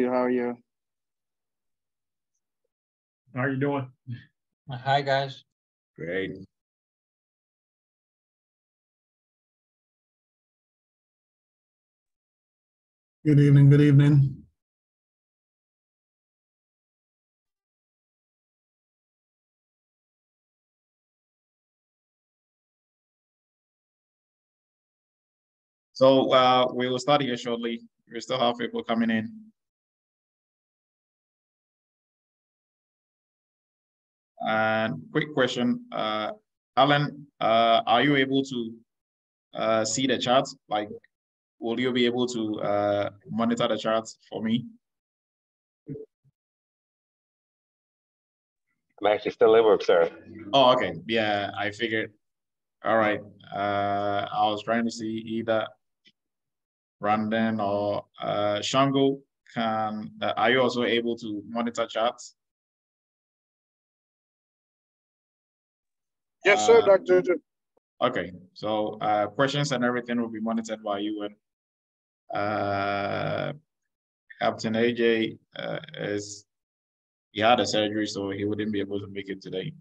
How are you? How are you doing? Hi, guys. Great. Good evening, good evening. So we will start here shortly. We still have people coming in. And quick question, Alan, are you able to see the charts? Like, will you be able to monitor the charts for me? I'm actually still at work, sir. Oh, okay. Yeah, I figured. All right. I was trying to see either Brandon or Shango. Are you also able to monitor charts? Yes, sir, Dr. Okay, so questions and everything will be monitored by you, and Captain AJ he had a surgery, so he wouldn't be able to make it today.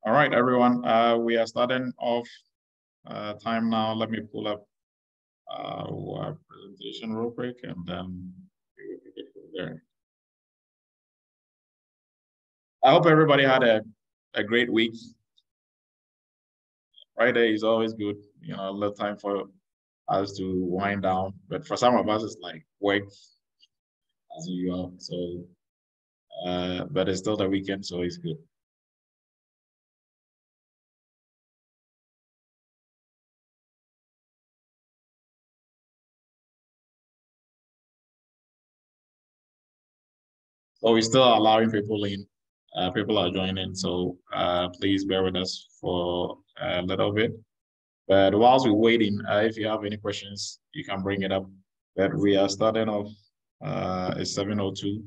All right, everyone, we are starting off time now. Let me pull up our presentation real quick, and then we will get from there. I hope everybody had a great week. Friday is always good, you know, a little time for us to wind down. But for some of us, it's like work as usual. So, but it's still the weekend, so it's good. So we're still allowing people in. People are joining, so please bear with us for a little bit. But whilst we're waiting, if you have any questions, you can bring it up. But we are starting off, it's 7:02.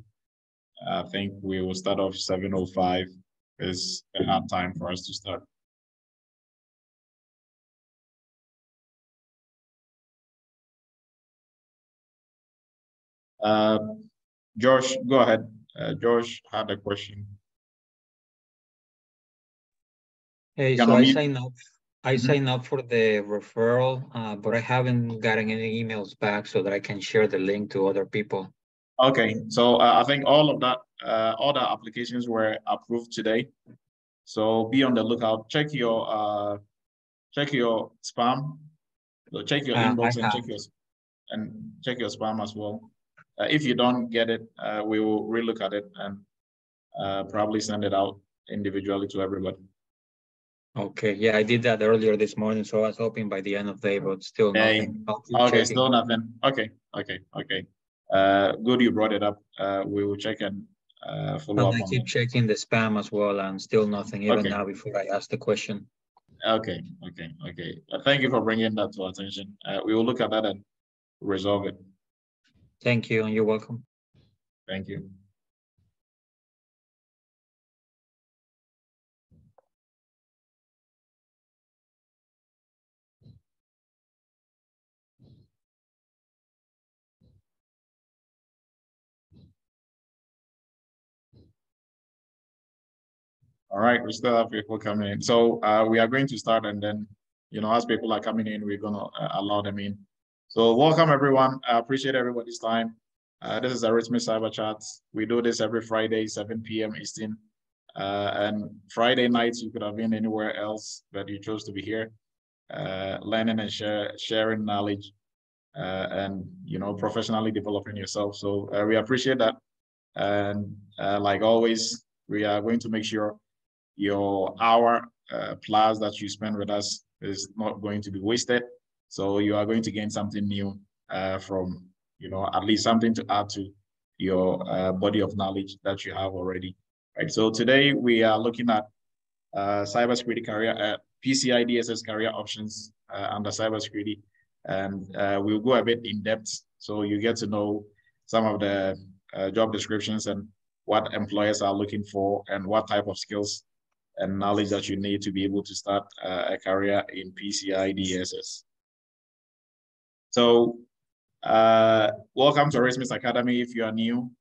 I think we will start off 7:05. Is a hard time for us to start. Josh, go ahead. Josh had a question. Hey, so I signed up. I signed up for the referral, but I haven't gotten any emails back so that I can share the link to other people. Okay, so I think all of that, all the applications were approved today. So be on the lookout. Check your spam. So check your inbox and check your spam as well. If you don't get it, we will relook at it and probably send it out individually to everybody. Okay, yeah, I did that earlier this morning, so I was hoping by the end of the day, but still nothing. Okay, still nothing. Okay. Good you brought it up. We will check and follow up on it. I keep checking the spam as well, and still nothing, even now before I ask the question. Okay. Thank you for bringing that to our attention. We will look at that and resolve it. Thank you, and you're welcome. Thank you. All right, we still have people coming in. So we are going to start, and then, you know, as people are coming in, we're going to allow them in. So welcome, everyone. I appreciate everybody's time. This is Eretmis Cyber Chat. We do this every Friday, 7 p.m. Eastern. And Friday nights, you could have been anywhere else, but you chose to be here, learning and sharing knowledge, and, you know, professionally developing yourself. So we appreciate that. And like always, we are going to make sure your hour plus that you spend with us is not going to be wasted. So you are going to gain something new from, you know, at least something to add to your body of knowledge that you have already. Right. So today we are looking at cybersecurity career PCI DSS career options under cybersecurity, and we'll go a bit in depth so you get to know some of the job descriptions and what employers are looking for and what type of skills and knowledge that you need to be able to start a career in PCI DSS. So welcome to Eretmis Academy. If you are new,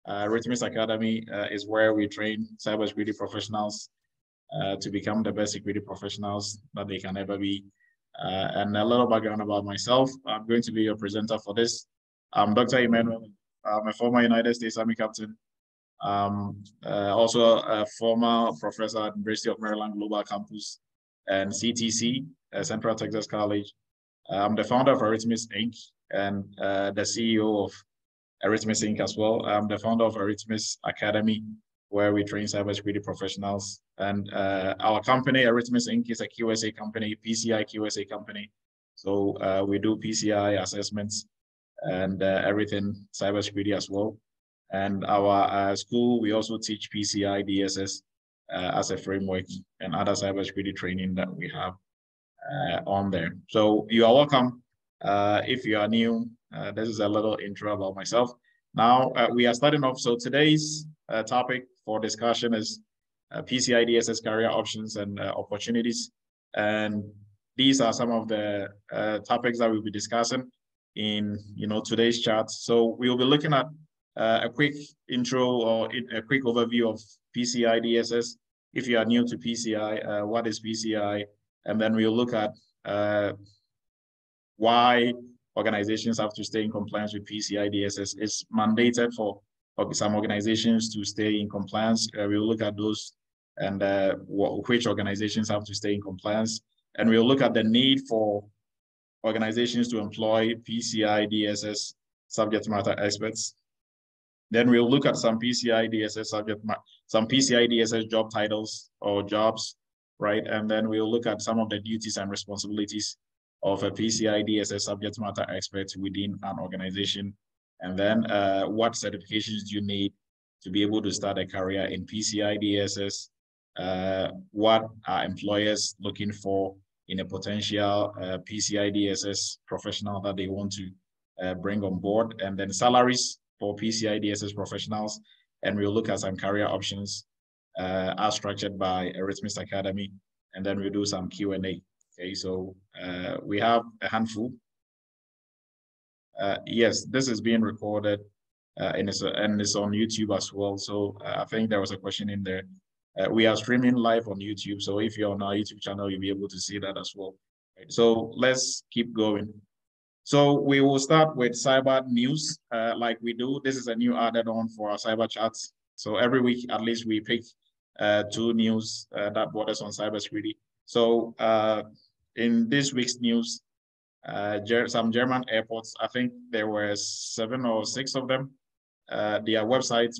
Eretmis Academy is where we train cybersecurity professionals to become the best security professionals that they can ever be. And a little background about myself. I'm going to be your presenter for this. I'm Dr. Emmanuel. I'm a former United States Army captain. Also a former professor at University of Maryland Global Campus and CTC, Central Texas College. I'm the founder of Eretmis Inc. and the CEO of Eretmis Inc. as well. I'm the founder of Eretmis Academy, where we train cybersecurity professionals. And our company, Eretmis Inc., is a QSA company, PCI QSA company. So we do PCI assessments and everything cybersecurity as well. And our school, we also teach PCI DSS as a framework and other cybersecurity training that we have on there. So you are welcome. If you are new, this is a little intro about myself. Now we are starting off. So today's topic for discussion is PCI DSS career options and opportunities. And these are some of the topics that we'll be discussing in today's chat. So we'll be looking at a quick intro or a quick overview of PCI DSS. If you are new to PCI, what is PCI? And then we'll look at why organizations have to stay in compliance with PCI DSS. It's mandated for some organizations to stay in compliance. We'll look at those and which organizations have to stay in compliance. And we'll look at the need for organizations to employ PCI DSS subject matter experts. Then we'll look at some PCI DSS job titles or jobs, right? And then we'll look at some of the duties and responsibilities of a PCI DSS subject matter expert within an organization. And then what certifications do you need to be able to start a career in PCI DSS? What are employers looking for in a potential PCI DSS professional that they want to bring on board? And then salaries for PCI DSS professionals. And we'll look at some career options as structured by Eretmis Academy. And then we'll do some Q&A. Okay, so we have a handful. Yes, this is being recorded and it's on YouTube as well. So I think there was a question in there. We are streaming live on YouTube. So if you're on our YouTube channel, you'll be able to see that as well. Right, so let's keep going. So we will start with cyber news like we do. This is a new added on for our cyber chats. So every week, at least we pick 2 news that borders on cybersecurity. So in this week's news, some German airports, I think there were 7 or 6 of them, their websites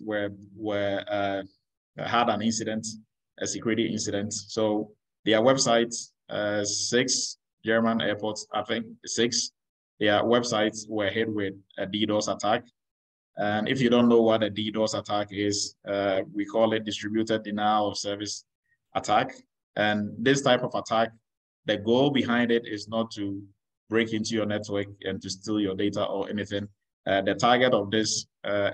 had an incident, a security incident. So their websites, 6 German airports, I think 6, their websites were hit with a DDoS attack. And if you don't know what a DDoS attack is, we call it distributed denial of service attack. And this type of attack, the goal behind it is not to break into your network and to steal your data or anything. The target of this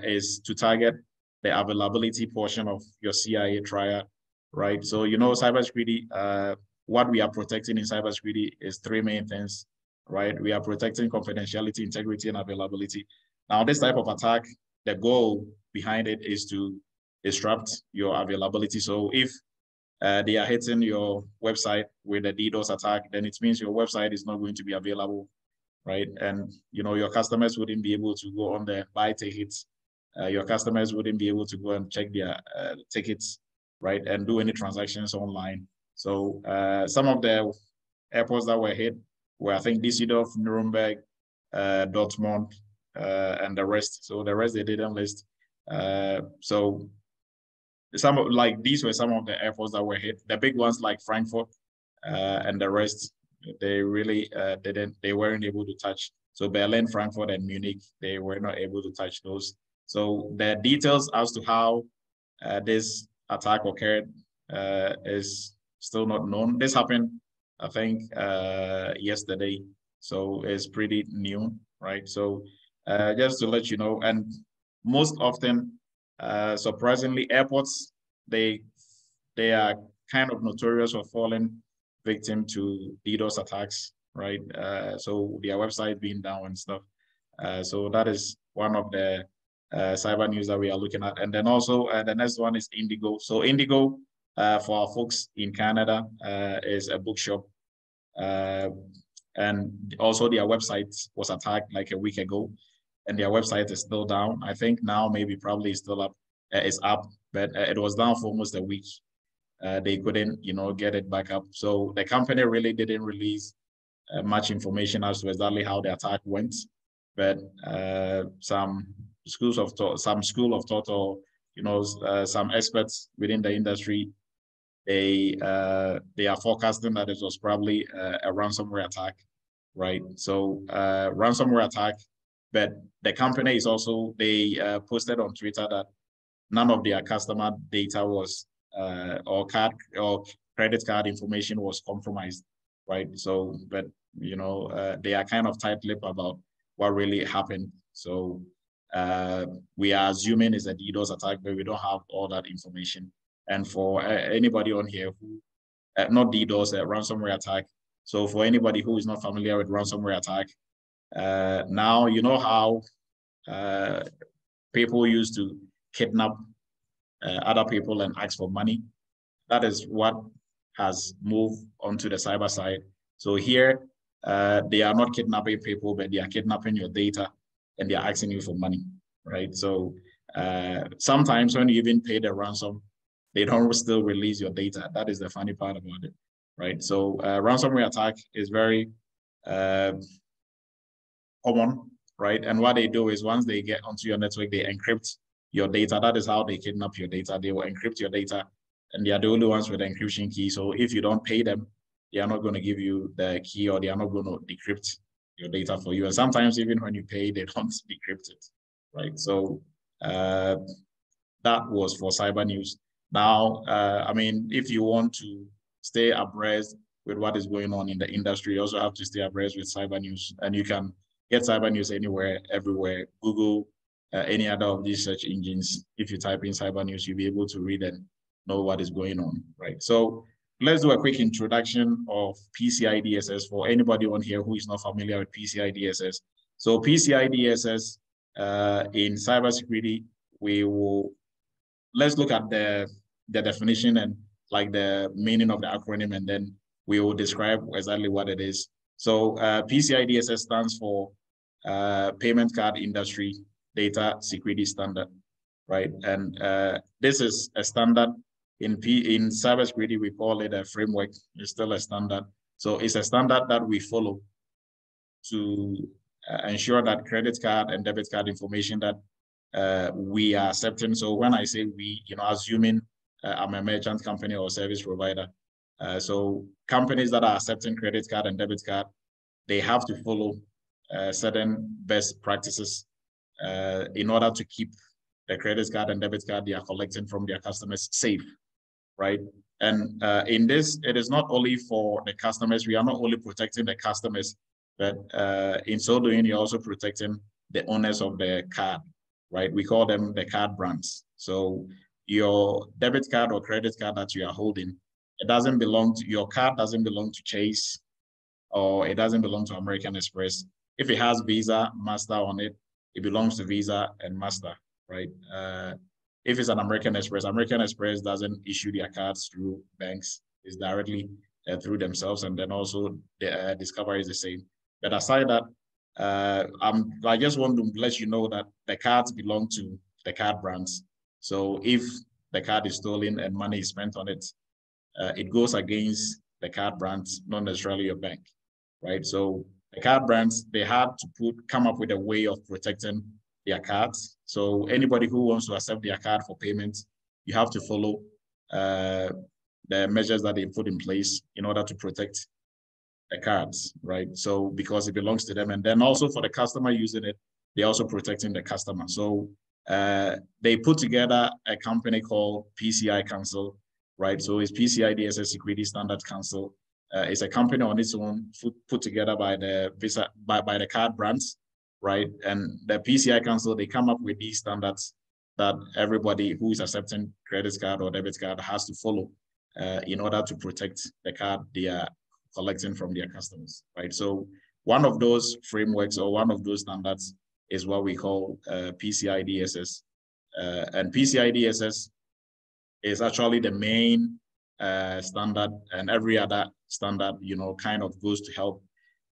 is to target the availability portion of your CIA triad, right? So, cybersecurity, what we are protecting in cybersecurity is 3 main things, right? We are protecting confidentiality, integrity, and availability. Now, this type of attack, the goal behind it is to disrupt your availability. So if they are hitting your website with a DDoS attack, then it means your website is not going to be available, right? And your customers wouldn't be able to go on there, buy tickets. Your customers wouldn't be able to go and check their tickets, right? And do any transactions online. So some of the airports that were hit were, I think, Düsseldorf, Nuremberg, Dortmund, and the rest. So the rest they didn't list. So these were some of the airports that were hit. The big ones like Frankfurt and the rest, they really they weren't able to touch. So Berlin, Frankfurt, and Munich, they were not able to touch those. So the details as to how this attack occurred is still not known. This happened I think, yesterday. So it's pretty new, right? So just to let you know, and most often, surprisingly, airports, they are kind of notorious for falling victim to DDoS attacks, right? So their website being down and stuff. So that is one of the cyber news that we are looking at. And then also the next one is Indigo. So Indigo, for our folks in Canada, is a bookshop. And also their website was attacked like a week ago, and their website is still down. I think now maybe probably still up, it's up, but it was down for almost a week. They couldn't, get it back up. So the company really didn't release much information as to exactly how the attack went, but some school of thought, or some experts within the industry, they are forecasting that it was probably a ransomware attack, right? So ransomware attack, but the company is also, they posted on Twitter that none of their customer data was or credit card information was compromised, right? So, but they are kind of tight-lipped about what really happened. So we are assuming it's a DDoS attack, but we don't have all that information. And for anybody on here who, not DDoS, ransomware attack. So for anybody who is not familiar with ransomware attack, now you know how people used to kidnap other people and ask for money. That is what has moved onto the cyber side. So here, they are not kidnapping people, but they are kidnapping your data and they are asking you for money, right? So sometimes when you even pay the ransom, they don't still release your data. That is the funny part about it, right? So ransomware attack is very common, right? And what they do is once they get onto your network, they encrypt your data. That is how they kidnap your data. They will encrypt your data, and they are the only ones with the encryption key. So if you don't pay them, they are not going to give you the key, or they are not going to decrypt your data for you. And sometimes even when you pay, they don't decrypt it, right? So that was for cyber news. Now, I mean, if you want to stay abreast with what is going on in the industry, you also have to stay abreast with cyber news, and you can get cyber news anywhere, everywhere. Google, any other of these search engines. If you type in cyber news, you'll be able to read and know what is going on, right? So let's do a quick introduction of PCI DSS for anybody on here who is not familiar with PCI DSS. So PCI DSS in cybersecurity, let's look at the definition and like the meaning of the acronym, and then we will describe exactly what it is. So PCI DSS stands for Payment Card Industry Data Security Standard, right? And this is a standard. In cybersecurity, we call it a framework. It's still a standard. So it's a standard that we follow to ensure that credit card and debit card information that we are accepting. So when I say we, assuming I'm a merchant company or service provider. So companies that are accepting credit card and debit card, they have to follow certain best practices in order to keep the credit card and debit card they are collecting from their customers safe, right? And in this, it is not only for the customers. We are not only protecting the customers, but in so doing, you're also protecting the owners of the card, right? We call them the card brands. So your debit card or credit card that you are holding, your card doesn't belong to Chase, or it doesn't belong to American Express. If it has Visa, Master on it, it belongs to Visa and Master, right? If it's an American Express doesn't issue their cards through banks. It's directly through themselves, and then also the Discover is the same. But aside that, I just want to let you know that the cards belong to the card brands. So if the card is stolen and money is spent on it, it goes against the card brands, not necessarily your bank, right? So the card brands, they had to come up with a way of protecting their cards. So anybody who wants to accept their card for payment, you have to follow the measures that they put in place in order to protect the cards, right? So because it belongs to them, and then also for the customer using it, they're also protecting the customer. So they put together a company called PCI Council, right? So it's PCI DSS Security Standards Council. is a company on its own, put together by the by the card brands, right? And the PCI Council, they come up with these standards that everybody who is accepting credit card or debit card has to follow in order to protect the card they are collecting from their customers, right? So one of those frameworks or one of those standards is what we call PCI DSS. And PCI DSS is actually the main standard, and every other standard, kind of goes to help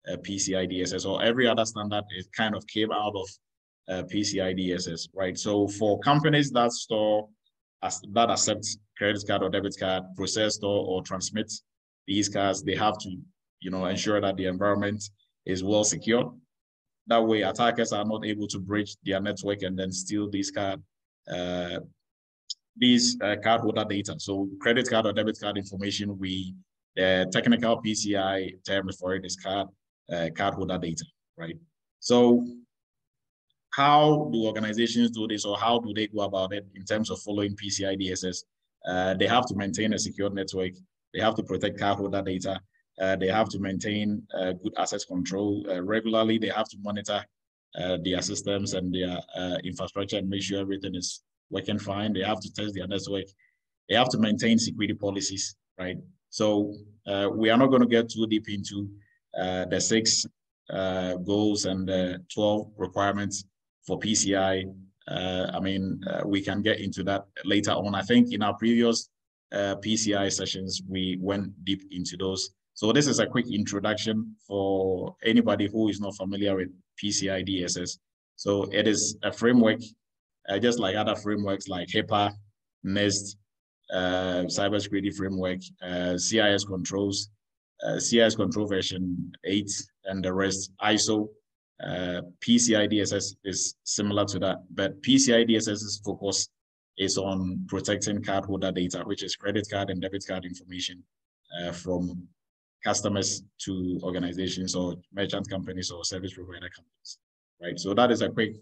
PCI DSS, or every other standard is kind of came out of PCI DSS, right? So for companies that that accept credit card or debit card, process, store, or transmit these cards, they have to, ensure that the environment is well secured. That way, attackers are not able to breach their network and then steal these cardholder data. So credit card or debit card information, the technical PCI term for it is cardholder data, right? So how do organizations do this, or how do they go about it in terms of following PCI DSS? They have to maintain a secure network. They have to protect cardholder data. They have to maintain good access control regularly. They have to monitor their systems and their infrastructure and make sure everything is working fine. They have to test their network. They have to maintain security policies, right? So we are not going to get too deep into the 6 goals and the 12 requirements for PCI. We can get into that later on. I think in our previous PCI sessions, we went deep into those. So this is a quick introduction for anybody who is not familiar with PCI DSS. So it is a framework, just like other frameworks like HIPAA, NIST, Cybersecurity framework, CIS controls, CIS control version 8, and the rest, ISO. PCI DSS is similar to that, but PCI DSS's focus is on protecting cardholder data, which is credit card and debit card information from customers to organizations or merchant companies or service provider companies, right? So that is a quick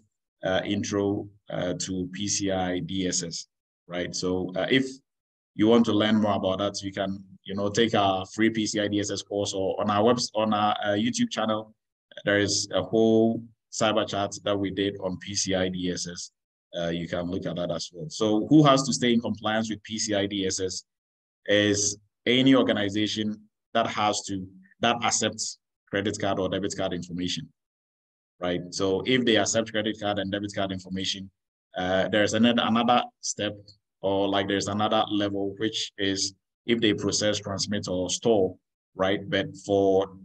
intro to PCI DSS, right? So if you want to learn more about that, you can, take our free PCI DSS course, or on our YouTube channel. There is a whole cyber chat that we did on PCI DSS. You can look at that as well. So who has to stay in compliance with PCI DSS is any organization that accepts credit card or debit card information, right? So if they accept credit card and debit card information, there's another step, or like there's another level, which is if they process, transmit, or store, right? But for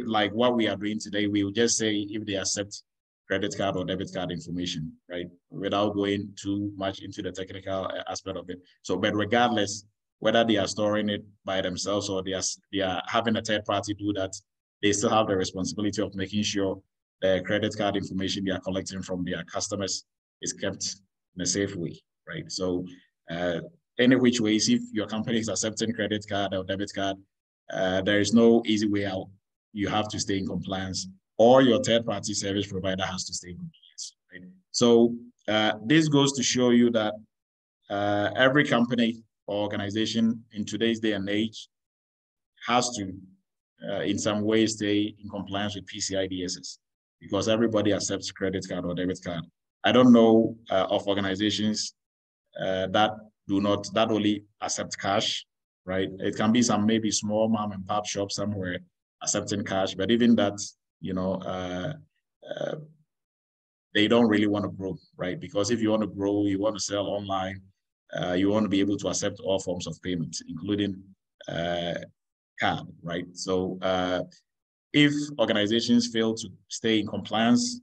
like what we are doing today, we will just say if they accept credit card or debit card information, right? Without going too much into the technical aspect of it. So, but regardless, whether they are storing it by themselves or they are having a third party do that, they still have the responsibility of making sure the credit card information they are collecting from their customers is kept in a safe way, right? So any which ways, if your company is accepting credit card or debit card, there is no easy way out. You have to stay in compliance, or your third party service provider has to stay in compliance, right? So this goes to show you that every company or organization in today's day and age has to, in some way, stay in compliance with PCI DSS, because everybody accepts credit card or debit card. I don't know of organizations that only accept cash, right? It can be some maybe small mom and pop shop somewhere accepting cash, but even that, they don't really want to grow, right? Because if you want to grow, you want to sell online, you want to be able to accept all forms of payment, including card, right? So if organizations fail to stay in compliance,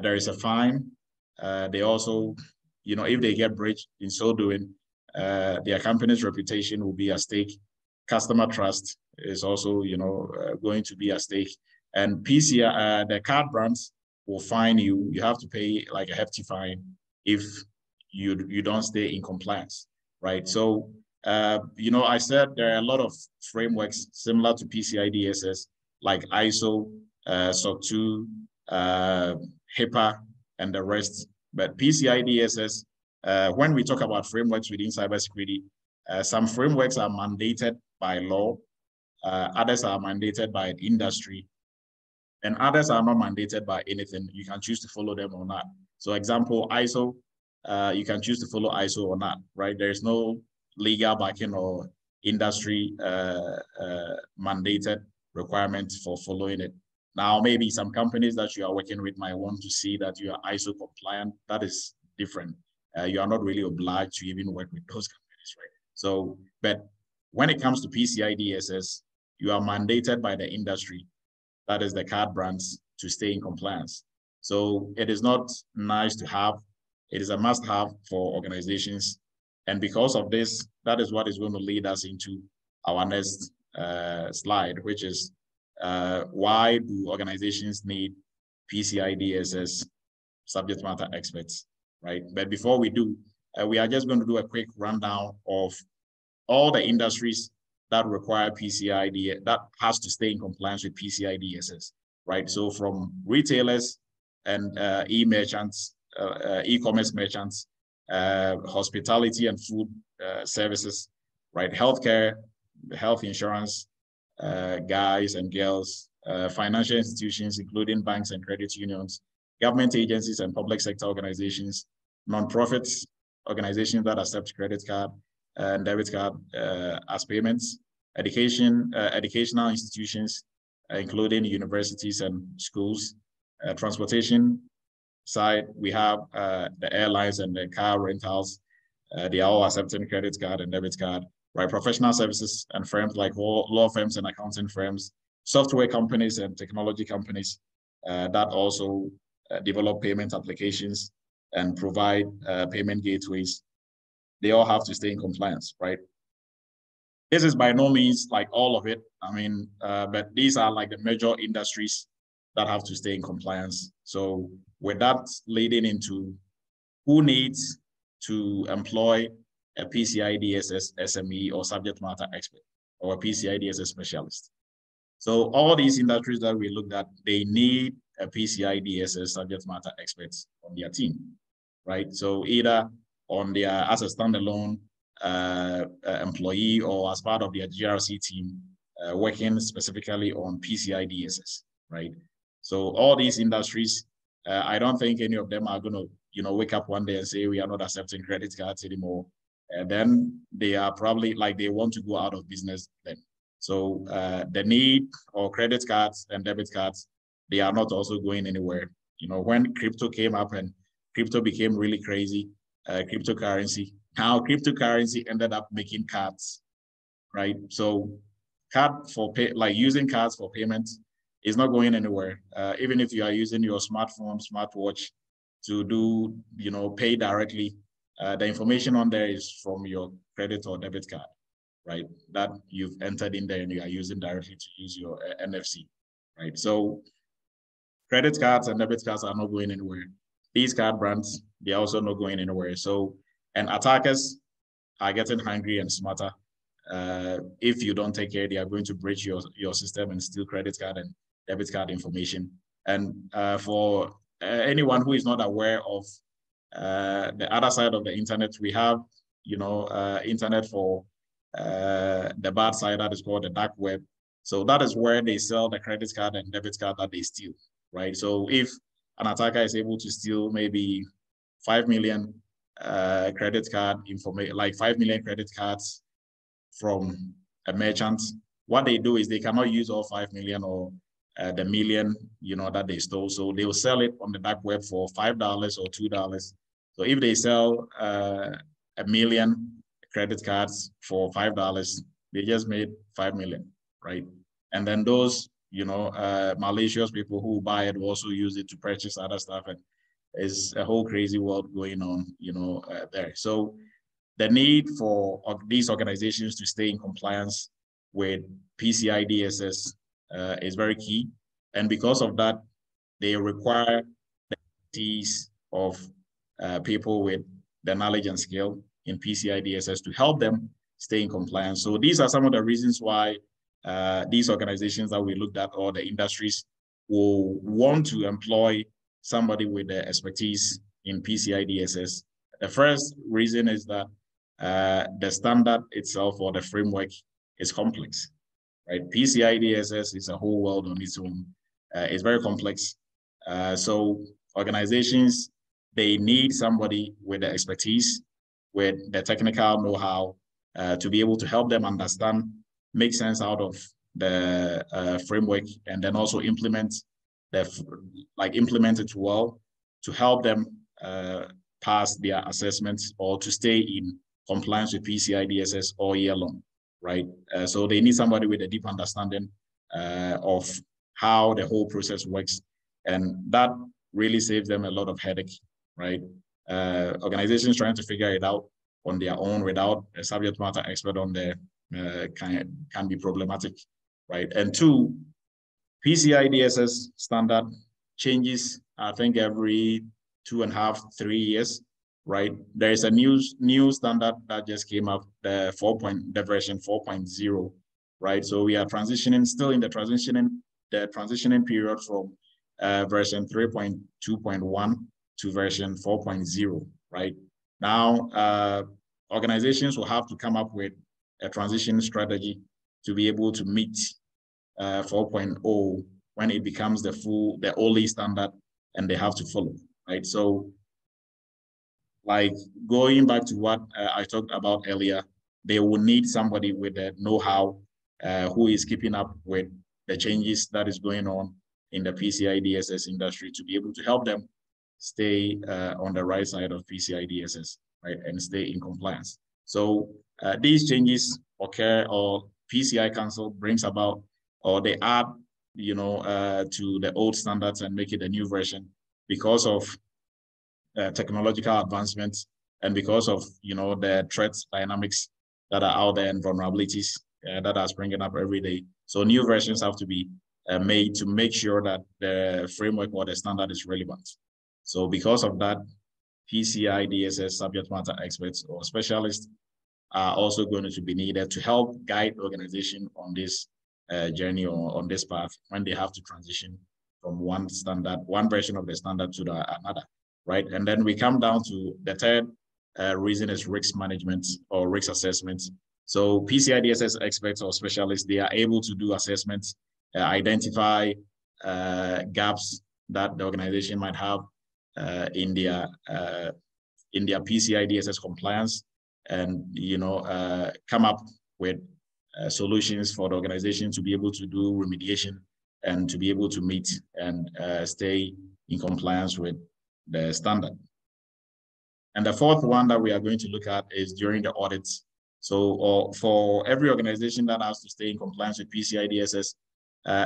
there is a fine. They also, if they get breached in so doing, their company's reputation will be at stake. Customer trust is also, going to be at stake. And PCI, the card brands will fine you. You have to pay like a hefty fine if you don't stay in compliance, right? So, I said there are a lot of frameworks similar to PCI DSS, like ISO, SOC 2, HIPAA, and the rest. But PCI DSS, when we talk about frameworks within cybersecurity, some frameworks are mandated by law, Others are mandated by industry, and others are not mandated by anything. You can choose to follow them or not. So example, ISO, you can choose to follow ISO or not, right? There's no legal backing or industry mandated requirement for following it. Now, maybe some companies that you are working with might want to see that you are ISO compliant. That is different. You are not really obliged to even work with those companies, right? So, but when it comes to PCI DSS, you are mandated by the industry, that is the card brands, to stay in compliance. So it is not nice to have, it is a must-have for organizations. And because of this, that is what is going to lead us into our next slide, which is why do organizations need PCI DSS subject matter experts, right? But before we do, we are just going to do a quick rundown of all the industries that require PCI DSS, that has to stay in compliance with PCI DSS, right? So from retailers and e-merchants, e-commerce merchants, hospitality and food services, right? Healthcare, health insurance, guys and girls, financial institutions, including banks and credit unions, government agencies and public sector organizations, non-profits, organizations that accept credit card and debit card as payments, educational institutions, including universities and schools, transportation side, we have the airlines and the car rentals. They are all accepting credit card and debit card, right? Professional services and firms like law firms and accounting firms, software companies and technology companies that also develop payment applications and provide payment gateways. They all have to stay in compliance, right? This is by no means like all of it. I mean, but these are like the major industries that have to stay in compliance. So with that leading into who needs to employ a PCI DSS SME or subject matter expert or a PCI DSS specialist. So all these industries that we looked at, they need a PCI DSS subject matter experts on their team, right? So either on their as a standalone employee or as part of their GRC team working specifically on PCI DSS, right? So all these industries, I don't think any of them are going to, wake up one day and say we are not accepting credit cards anymore. And then they are probably like they want to go out of business then. So the need for credit cards and debit cards, they are not also going anywhere. When crypto came up and crypto became really crazy, cryptocurrency. Now cryptocurrency ended up making cards, right? So using cards for payments is not going anywhere. Even if you are using your smartphone, smartwatch to do, pay directly, the information on there is from your credit or debit card, right? That you've entered in there and you are using directly to use your NFC, right? So credit cards and debit cards are not going anywhere. These card brands, they're also not going anywhere. So, and attackers are getting hungry and smarter. If you don't take care, they are going to breach your system and steal credit card and debit card information. And for anyone who is not aware of the other side of the internet, we have, internet for the bad side that is called the dark web. So that is where they sell the credit card and debit card that they steal, right? So if an attacker is able to steal maybe 5 million credit card information, like 5 million credit cards from a merchant, what they do is they cannot use all 5 million or the million, that they stole. So they will sell it on the dark web for $5 or $2. So if they sell 1 million credit cards for $5, they just made 5 million, right? And then those, malicious people who buy it will also use it to purchase other stuff, and it's a whole crazy world going on, there. So the need for these organizations to stay in compliance with PCI DSS is very key. And because of that, they require the expertise of people with the knowledge and skill in PCI DSS to help them stay in compliance. So these are some of the reasons why these organizations that we looked at, or the industries, will want to employ somebody with the expertise in PCI DSS. The first reason is that the standard itself or the framework is complex, right? PCI DSS is a whole world on its own. It's very complex. So organizations, they need somebody with the expertise, with the technical know-how to be able to help them understand, make sense out of the framework, and then also implement it well to help them pass their assessments or to stay in compliance with PCI DSS all year long, right? So they need somebody with a deep understanding of how the whole process works, and that really saves them a lot of headache, right? Organizations trying to figure it out on their own without a subject matter expert on there can be problematic, right? And two, PCI DSS standard changes, I think, every 2.5, 3 years, right? There is a new standard that just came up, the version 4.0, right? So we are still in the transitioning period from version 3.2.1 to version 4.0, right? Now, organizations will have to come up with a transition strategy to be able to meet 4.0 when it becomes the only standard, and they have to follow, right? So, like going back to what I talked about earlier, they will need somebody with the know-how who is keeping up with the changes that is going on in the PCI DSS industry to be able to help them stay on the right side of PCI DSS, right, and stay in compliance. So these changes occur, or PCI Council brings about, or they add, to the old standards and make it a new version because of technological advancements and because of the threat dynamics that are out there and vulnerabilities that are springing up every day. So new versions have to be made to make sure that the framework or the standard is relevant. So because of that, PCI DSS subject matter experts or specialists are also going to be needed to help guide the organization on this journey or on this path when they have to transition from one version of the standard to another, right? And then we come down to the third reason is risk management or risk assessment. So PCI DSS experts or specialists, they are able to do assessments, identify gaps that the organization might have in their PCI DSS compliance, and come up with solutions for the organization to be able to do remediation and to be able to meet and stay in compliance with the standard. And the fourth one that we are going to look at is during the audits. So for every organization that has to stay in compliance with PCI DSS,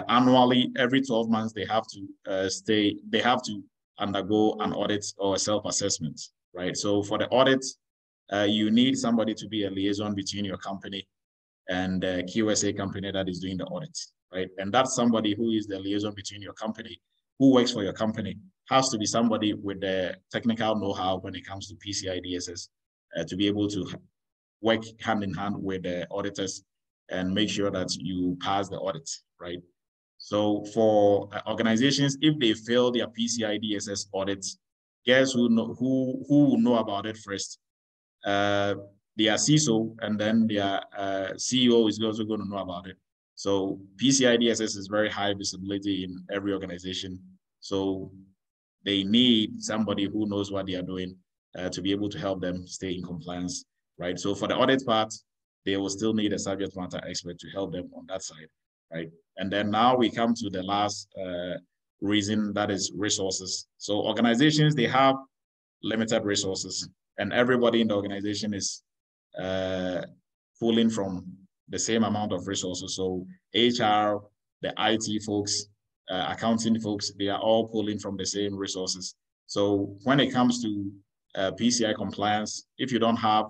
annually, every 12 months, they have to undergo an audit or a self-assessment, right? So for the audit, you need somebody to be a liaison between your company and the QSA company that is doing the audit, right? And that's somebody who is the liaison between your company, who works for your company, has to be somebody with the technical know-how when it comes to PCI DSS to be able to work hand in hand with the auditors and make sure that you pass the audit, right? So for organizations, if they fail their PCI DSS audits, guess who will know about it first? Their CISO, and then their CEO is also going to know about it. So PCI DSS is very high visibility in every organization. So they need somebody who knows what they are doing to be able to help them stay in compliance, right? So for the audit part, they will still need a subject matter expert to help them on that side, right? And then now we come to the last reason, that is resources. So organizations, they have limited resources, and everybody in the organization is pulling from the same amount of resources. So HR, the IT folks, accounting folks, they are all pulling from the same resources. So when it comes to PCI compliance, if you don't have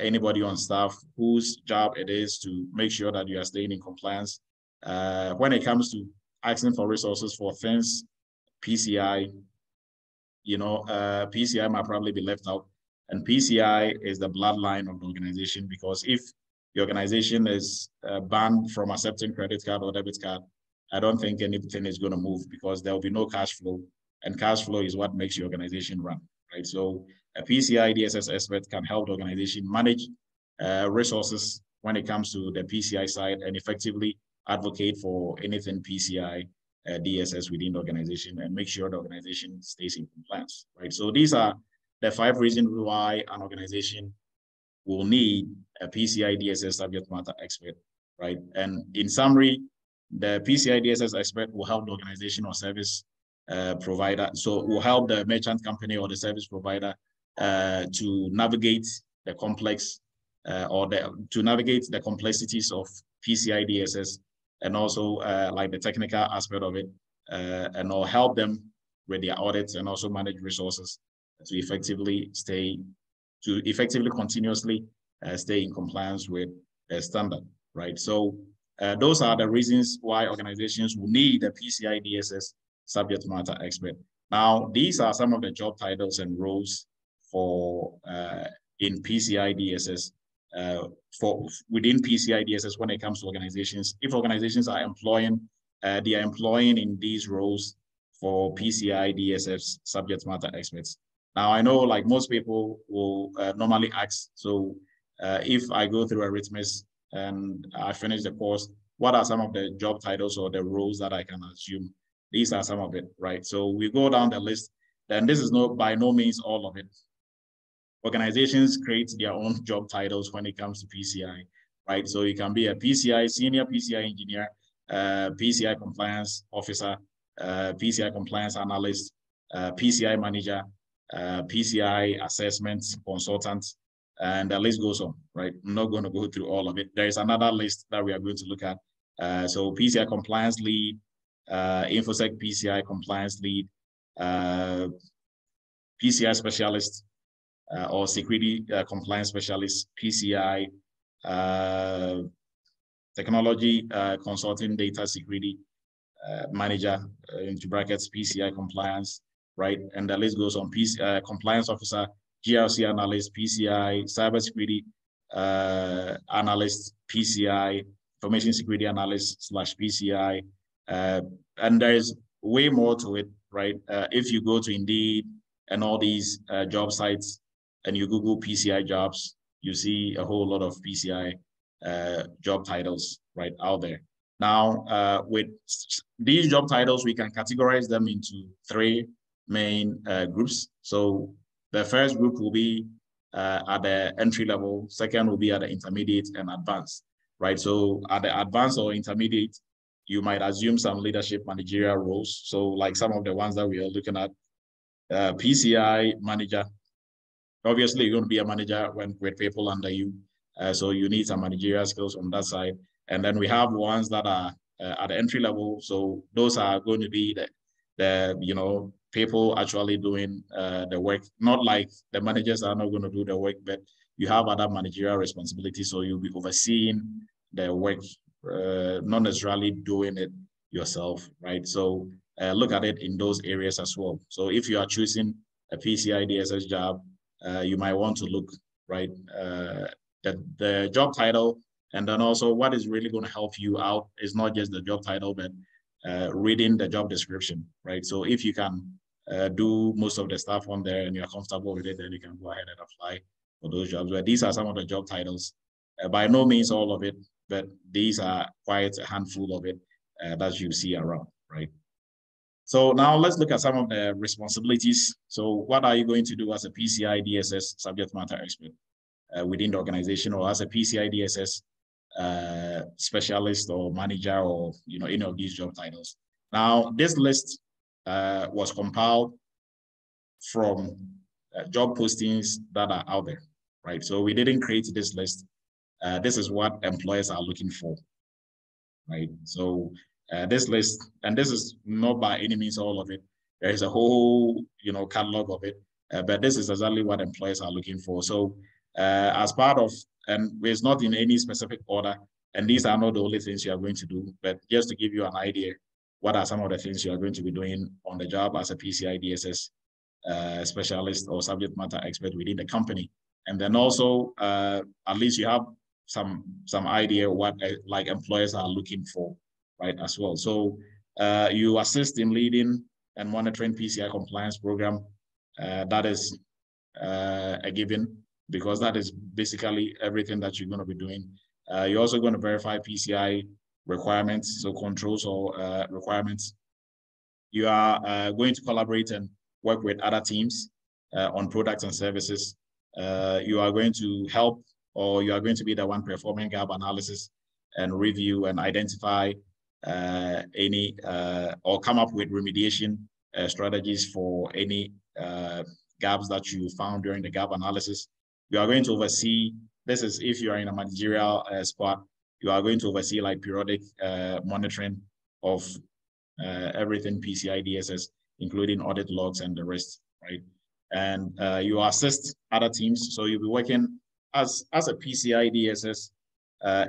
anybody on staff whose job it is to make sure that you are staying in compliance, when it comes to asking for resources for things, PCI, PCI might probably be left out. And PCI is the bloodline of the organization, because if the organization is banned from accepting credit card or debit card, I don't think anything is going to move, because there will be no cash flow, and cash flow is what makes your organization run, right? So a PCI DSS expert can help the organization manage resources when it comes to the PCI side and effectively advocate for anything PCI DSS within the organization and make sure the organization stays in compliance, right? So these are the 5 reasons why an organization will need a PCI DSS subject matter expert, right? And in summary, the PCI DSS expert will help the organization or service provider, so will help the merchant company or the service provider to navigate the complex to navigate the complexities of PCI DSS and also like the technical aspect of it, and will help them with their audits and also manage resources to effectively continuously stay in compliance with the standard, right? So those are the reasons why organizations will need a PCI DSS subject matter expert. Now, these are some of the job titles and roles for in PCI DSS within PCI DSS when it comes to organizations. If organizations are employing, they are employing in these roles for PCI DSS subject matter experts. Now, I know like most people will normally ask, so if I go through Eretmis and I finish the course, what are some of the job titles or the roles that I can assume? These are some of it, right? So we go down the list, and this is by no means all of it. Organizations create their own job titles when it comes to PCI, right? So you can be a PCI, senior PCI engineer, PCI compliance officer, PCI compliance analyst, PCI manager, PCI assessment consultant, and the list goes on, right? I'm not going to go through all of it. There is another list that we are going to look at. So PCI compliance lead, InfoSec PCI compliance lead, PCI specialist, or security compliance specialist, PCI, technology consulting data security manager, into brackets, PCI compliance, right? And the list goes on. Compliance officer, GRC analyst, PCI, cybersecurity analyst, PCI, information security analyst / PCI. And there's way more to it, right? If you go to Indeed and all these job sites and you Google PCI jobs, you see a whole lot of PCI job titles right out there. Now, with these job titles, we can categorize them into 3 main groups. So the first group will be at the entry level, second will be at the intermediate and advanced, right? So at the advanced or intermediate, you might assume some leadership managerial roles. So like some of the ones that we are looking at, PCI manager. Obviously, you're going to be a manager with people under you. So you need some managerial skills on that side. And then we have ones that are at the entry level. So those are going to be the people actually doing the work. Not like the managers are not going to do the work, but you have other managerial responsibilities. So you'll be overseeing the work, not necessarily doing it yourself, right? So look at it in those areas as well. So if you are choosing a PCI DSS job, you might want to look, right, the job title, and then also what is really going to help you out is not just the job title, but reading the job description, right? So if you can do most of the stuff on there and you're comfortable with it, then you can go ahead and apply for those jobs. But these are some of the job titles. By no means all of it, but these are quite a handful of it that you see around, right? So now let's look at some of the responsibilities. So what are you going to do as a PCI DSS subject matter expert within the organization, or as a PCI DSS specialist or manager, or any of these job titles? Now, this list was compiled from job postings that are out there, right? So we didn't create this list. This is what employers are looking for, right? So this list, and this is not by any means all of it. There is a whole, catalog of it, but this is exactly what employers are looking for. So as part of, and it's not in any specific order, and these are not the only things you are going to do, but just to give you an idea, what are some of the things you are going to be doing on the job as a PCI DSS specialist or subject matter expert within the company. And then also, at least you have some idea what like employers are looking for, right, as well. So you assist in leading and monitoring PCI compliance program. That is a given, because that is basically everything that you're going to be doing. You're also going to verify PCI requirements, so controls or requirements. You are going to collaborate and work with other teams on products and services. You are going to help, or you are going to be the one performing gap analysis and review and identify any or come up with remediation strategies for any gaps that you found during the gap analysis. You are going to oversee, this is if you are in a managerial spot, you are going to oversee like periodic monitoring of everything PCI DSS, including audit logs and the rest, right? And you assist other teams. So you'll be working as a PCI DSS,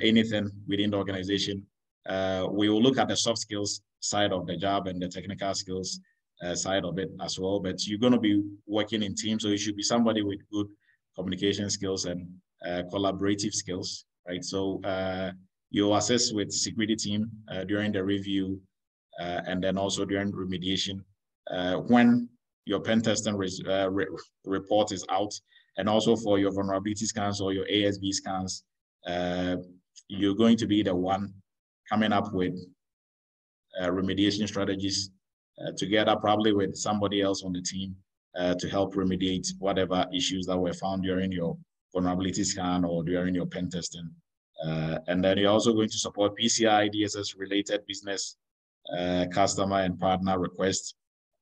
anything within the organization. We will look at the soft skills side of the job and the technical skills side of it as well. But you're going to be working in teams, so you should be somebody with good communication skills and collaborative skills, right? So you'll assist with security team during the review and then also during remediation when your pen testing report is out, and also for your vulnerability scans or your ASB scans, you're going to be the one coming up with remediation strategies together, probably with somebody else on the team to help remediate whatever issues that were found during your vulnerability scan or during your pen testing. And then you're also going to support PCI DSS related business, customer and partner requests,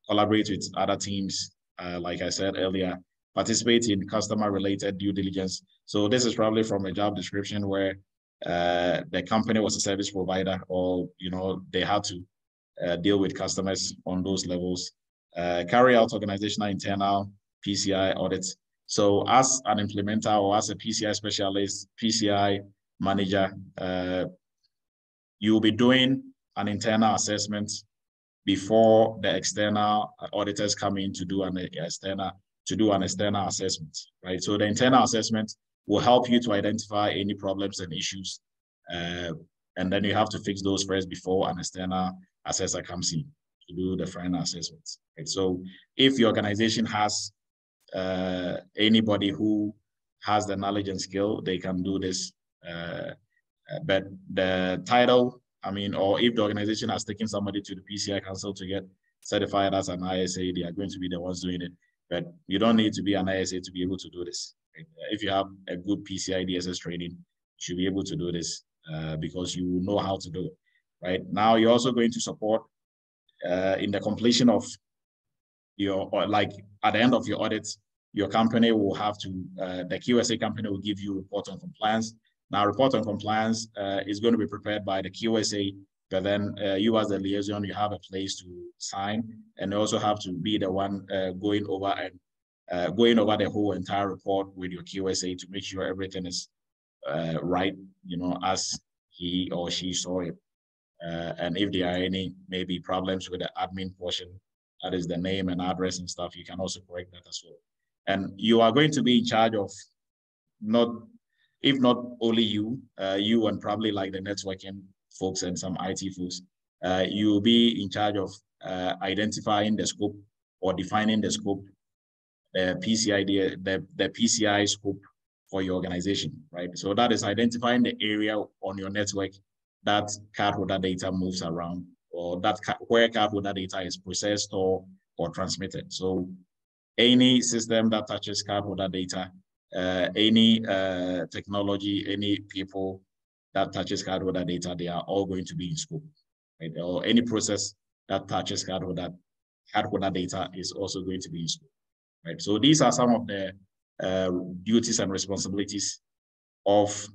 collaborate with other teams, like I said earlier, participate in customer related due diligence. So this is probably from a job description where the company was a service provider, or they had to deal with customers on those levels, carry out organizational internal PCI audits. So as an implementer or as a PCI specialist, PCI manager, you'll be doing an internal assessment before the external auditors come in to do an external assessment, right? So the internal assessment will help you to identify any problems and issues, and then you have to fix those first before an external assessor comes in to do the final assessment, right? So if your organization has anybody who has the knowledge and skill, they can do this. But the title, or if the organization has taken somebody to the PCI Council to get certified as an ISA, they are going to be the ones doing it. But you don't need to be an ISA to be able to do this. Right? If you have a good PCI DSS training, you should be able to do this because you know how to do it. Right now, you're also going to support in the completion of your, like at the end of your audit, your company will have to, the QSA company will give you report on compliance. Now, report on compliance is going to be prepared by the QSA, but then you as the liaison, you have a place to sign, and you also have to be the one going over the whole entire report with your QSA to make sure everything is right, as he or she saw it. And if there are any maybe problems with the admin portion, that is the name and address and stuff, you can also correct that as well. And you are going to be in charge of if not only you and probably like the networking folks and some IT folks, you will be in charge of identifying the scope or defining the scope, the PCI scope for your organization, right? So that is identifying the area on your network that cardholder data moves around, or where cardholder data is processed or transmitted. So any system that touches cardholder data, any technology, any people that touches cardholder data, they are all going to be in scope, right? Or any process that touches cardholder data is also going to be in scope, right? So these are some of the duties and responsibilities of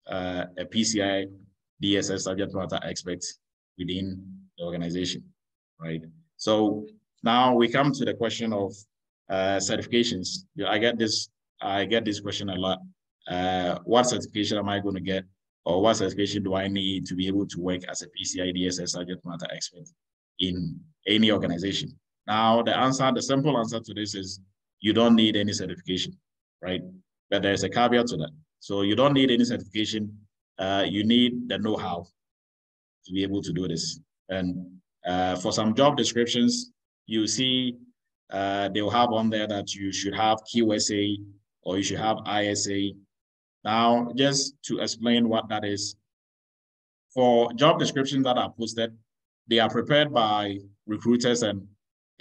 a PCI DSS subject matter expert within the organization, right? So now we come to the question of certifications. I get this question a lot. What certification am I going to get, or what certification do I need to be able to work as a PCI DSS subject matter expert in any organization? Now, the simple answer to this is you don't need any certification, right? But there's a caveat to that. So you don't need any certification. You need the know-how to be able to do this. And for some job descriptions, you see they'll have on there that you should have QSA or you should have ISA, Now, just to explain what that is, for job descriptions that are posted, they are prepared by recruiters and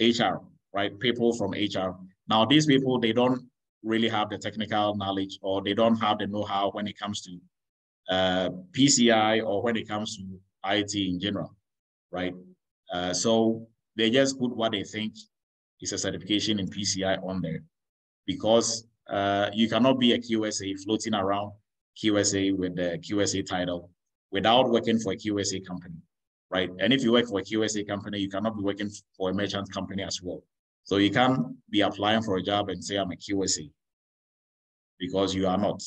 HR, right? People from HR. Now, these people, they don't really have the technical knowledge, or they don't have the know-how when it comes to PCI or when it comes to IT in general, right? So they just put what they think is a certification in PCI on there, because you cannot be a QSA floating around QSA with the QSA title without working for a QSA company, right? And if you work for a QSA company, you cannot be working for a merchant company as well. So you can't be applying for a job and say I'm a QSA, because you are not,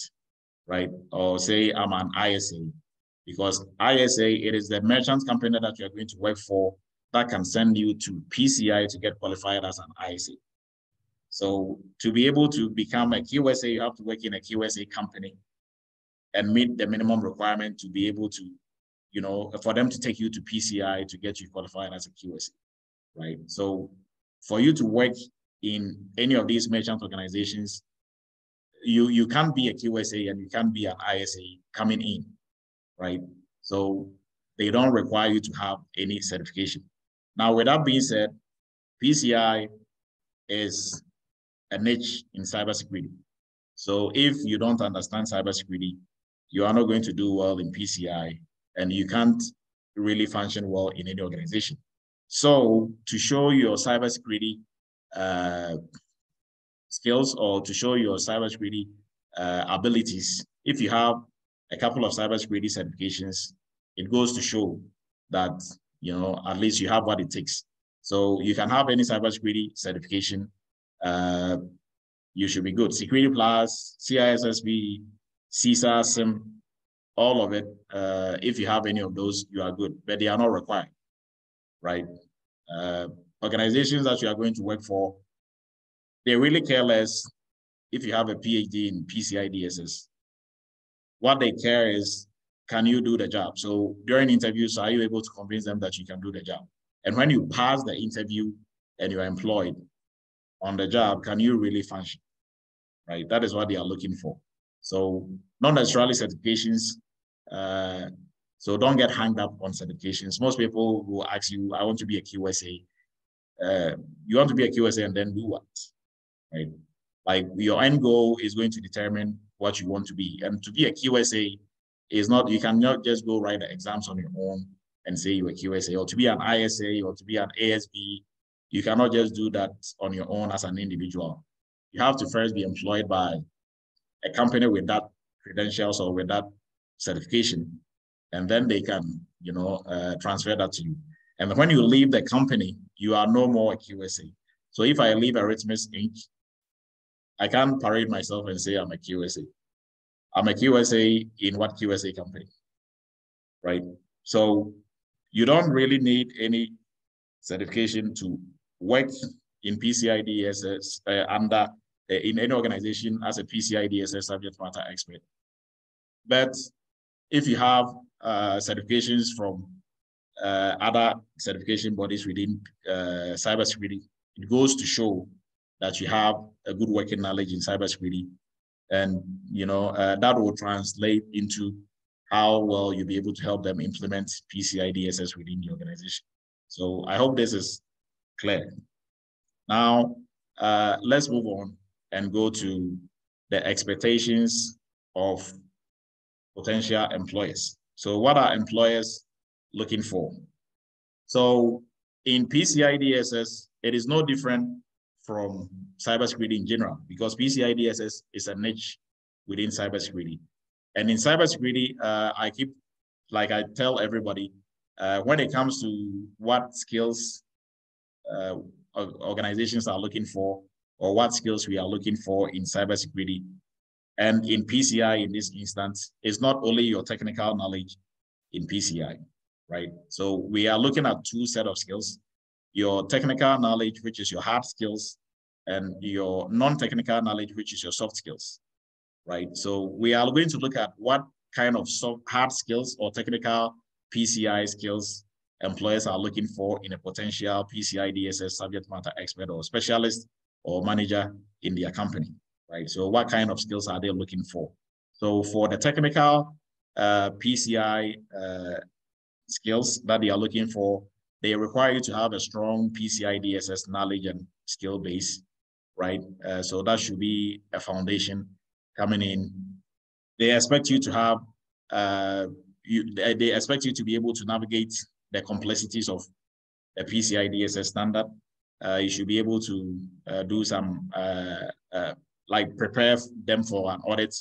right? Or say I'm an ISA, because ISA, it is the merchant company that you're going to work for that can send you to PCI to get qualified as an ISA. So to be able to become a QSA, you have to work in a QSA company and meet the minimum requirement to be able to, you know, for them to take you to PCI to get you qualified as a QSA, right? So for you to work in any of these merchant organizations, you can't be a QSA and you can't be an ISA coming in, right? So they don't require you to have any certification. Now, with that being said, PCI is a niche in cybersecurity. So if you don't understand cybersecurity, you are not going to do well in PCI, and you can't really function well in any organization. So to show your cybersecurity skills, or to show your cybersecurity abilities, if you have a couple of cybersecurity certifications, it goes to show that, you know, at least you have what it takes. So you can have any cybersecurity certification. You should be good. Security Plus, CISSP, CISA, SIM, all of it. If you have any of those, you are good, but they are not required, right? Organizations that you are going to work for, they really care less if you have a PhD in PCI DSS. What they care is, can you do the job? So during interviews, are you able to convince them that you can do the job? And when you pass the interview and you are employed on the job, can you really function, right? That is what they are looking for. So not necessarily certifications. So don't get hung up on certifications. Most people will ask you, I want to be a QSA. You want to be a QSA and then do what, right? Like, your end goal is going to determine what you want to be. And to be a QSA is not, you cannot just go write the exams on your own and say you're a QSA, or to be an ISA or to be an ASB. You cannot just do that on your own as an individual. You have to first be employed by a company with that credentials or with that certification, and then they can, you know, transfer that to you. And when you leave the company, you are no more a QSA. So if I leave Eretmis Inc., I can't parade myself and say I'm a QSA. I'm a QSA in what QSA company, right? So you don't really need any certification to work in PCI DSS in any organization as a PCI DSS subject matter expert. But if you have certifications from other certification bodies within cybersecurity, it goes to show that you have a good working knowledge in cybersecurity, and, you know, that will translate into how well you'll be able to help them implement PCI DSS within the organization. So I hope this is clear. Now, let's move on and go to the expectations of potential employers. So what are employers looking for? So in PCI DSS, it is no different from cybersecurity in general, because PCI DSS is a niche within cybersecurity. And in cybersecurity, I tell everybody, when it comes to what skills organizations are looking for, or what skills we are looking for in cybersecurity, and in PCI in this instance, is not only your technical knowledge in PCI, right? So we are looking at two sets of skills: your technical knowledge, which is your hard skills, and your non-technical knowledge, which is your soft skills, right? So we are going to look at what kind of hard skills or technical PCI skills employers are looking for in a potential PCI DSS subject matter expert or specialist or manager in their company, right? So what kind of skills are they looking for? So for the technical PCI skills that they are looking for, they require you to have a strong PCI DSS knowledge and skill base, right? So that should be a foundation coming in. They expect you to have, they expect you to be able to navigate the complexities of the PCI DSS standard. You should be able to do some, like prepare them for an audit.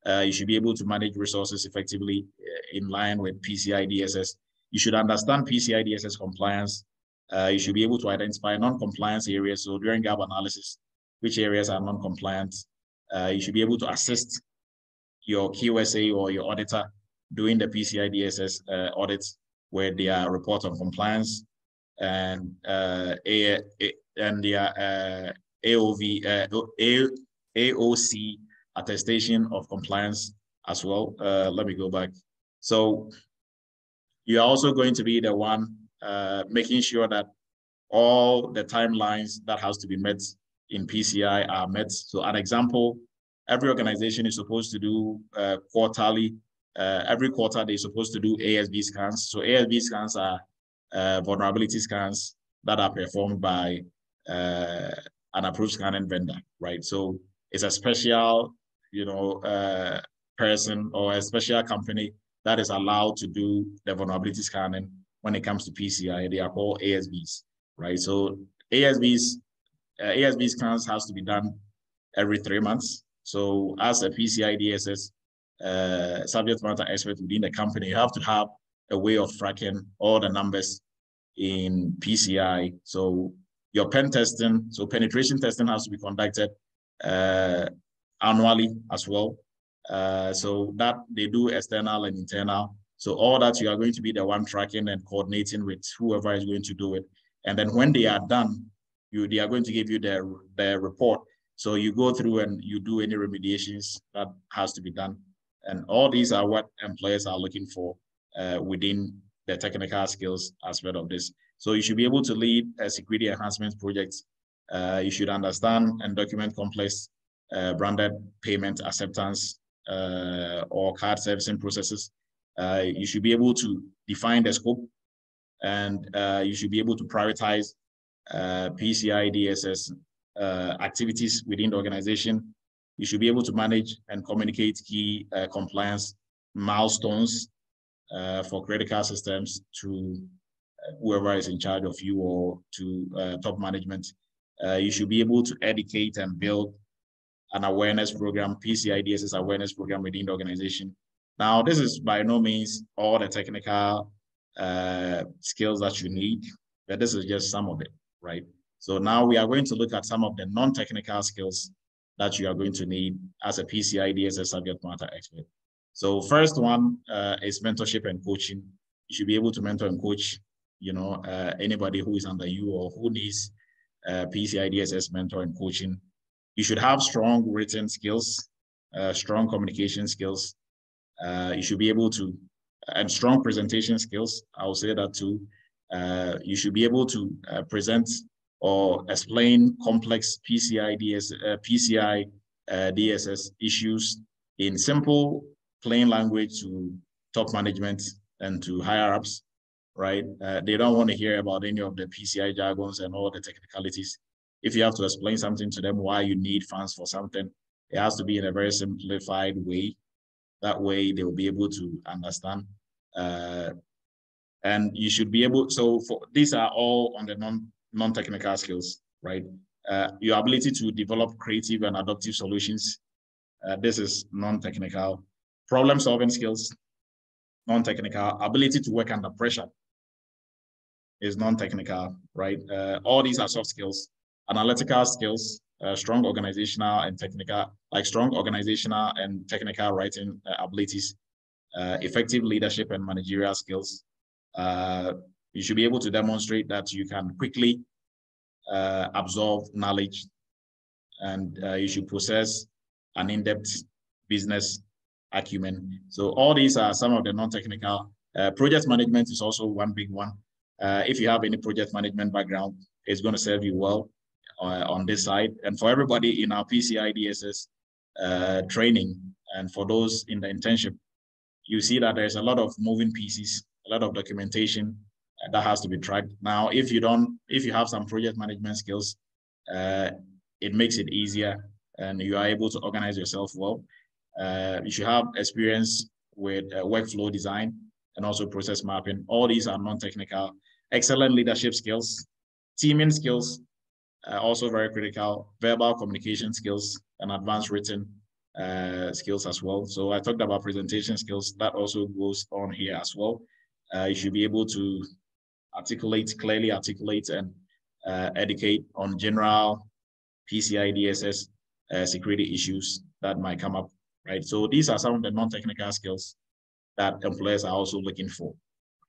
You should be able to manage resources effectively in line with PCI DSS. You should understand PCI DSS compliance. You should be able to identify non-compliance areas. So during gap analysis, which areas are non-compliant. You should be able to assist your QSA or your auditor doing the PCI DSS audits where they are report on compliance and their AOC attestation of compliance as well. Let me go back. So you are also going to be the one making sure that all the timelines that has to be met in PCI are met. So an example, every organization is supposed to do quarterly, every quarter they're supposed to do ASV scans. So ASV scans are vulnerability scans that are performed by an approved scanning vendor, right? So it's a special, person or a special company that is allowed to do the vulnerability scanning when it comes to PCI. They are called ASVs, right? So ASV scans has to be done every 3 months. So as a PCI DSS subject matter expert within the company, you have to have a way of tracking all the numbers in PCI. So your pen testing, so penetration testing has to be conducted annually as well. So that they do external and internal. So all that you are going to be the one tracking and coordinating with whoever is going to do it. And then when they are done, they are going to give you their report. So you go through and you do any remediations that has to be done. And all these are what employers are looking for within the technical skills aspect of this. So you should be able to lead a security enhancement project. You should understand and document complex branded payment acceptance or card servicing processes. You should be able to define the scope, and you should be able to prioritize PCI DSS activities within the organization. You should be able to manage and communicate key compliance milestones for critical systems to whoever is in charge of you or to top management. You should be able to educate and build an awareness program, PCI DSS awareness program within the organization. Now, this is by no means all the technical skills that you need, but this is just some of it, right? So now we are going to look at some of the non-technical skills that you are going to need as a PCI DSS subject matter expert. So first one is mentorship and coaching. You should be able to mentor and coach, anybody who is under you or who needs PCI DSS mentor and coaching. You should have strong written skills, strong communication skills. You should be able to, and strong presentation skills. I will say that too. You should be able to present or explain complex PCI DSS issues in simple, plain language to top management and to higher ups, right? They don't want to hear about any of the PCI jargons and all the technicalities. If you have to explain something to them why you need funds for something, it has to be in a very simplified way. That way they will be able to understand. And you should be able, so these are all on the non-technical skills, right? Your ability to develop creative and adaptive solutions. This is non-technical. Problem-solving skills, non-technical. Ability to work under pressure is non-technical, right? All these are soft skills. Analytical skills, strong organizational and technical, like strong organizational and technical writing abilities, effective leadership and managerial skills. You should be able to demonstrate that you can quickly absorb knowledge, and you should possess an in-depth business acumen. So all these are some of the non-technical. Project management is also one big one. If you have any project management background, it's going to serve you well on this side. And for everybody in our PCI DSS training, And for those in the internship, you see that there's a lot of moving pieces, a lot of documentation that has to be tracked. Now, if you have some project management skills, it makes it easier and you are able to organize yourself well. You should have experience with workflow design and also process mapping. All these are non-technical. Excellent leadership skills, teaming skills, also very critical, verbal communication skills, and advanced written skills as well. So I talked about presentation skills. That also goes on here as well. You should be able to clearly articulate and educate on general PCI DSS security issues that might come up, right? So these are some of the non-technical skills that employers are also looking for,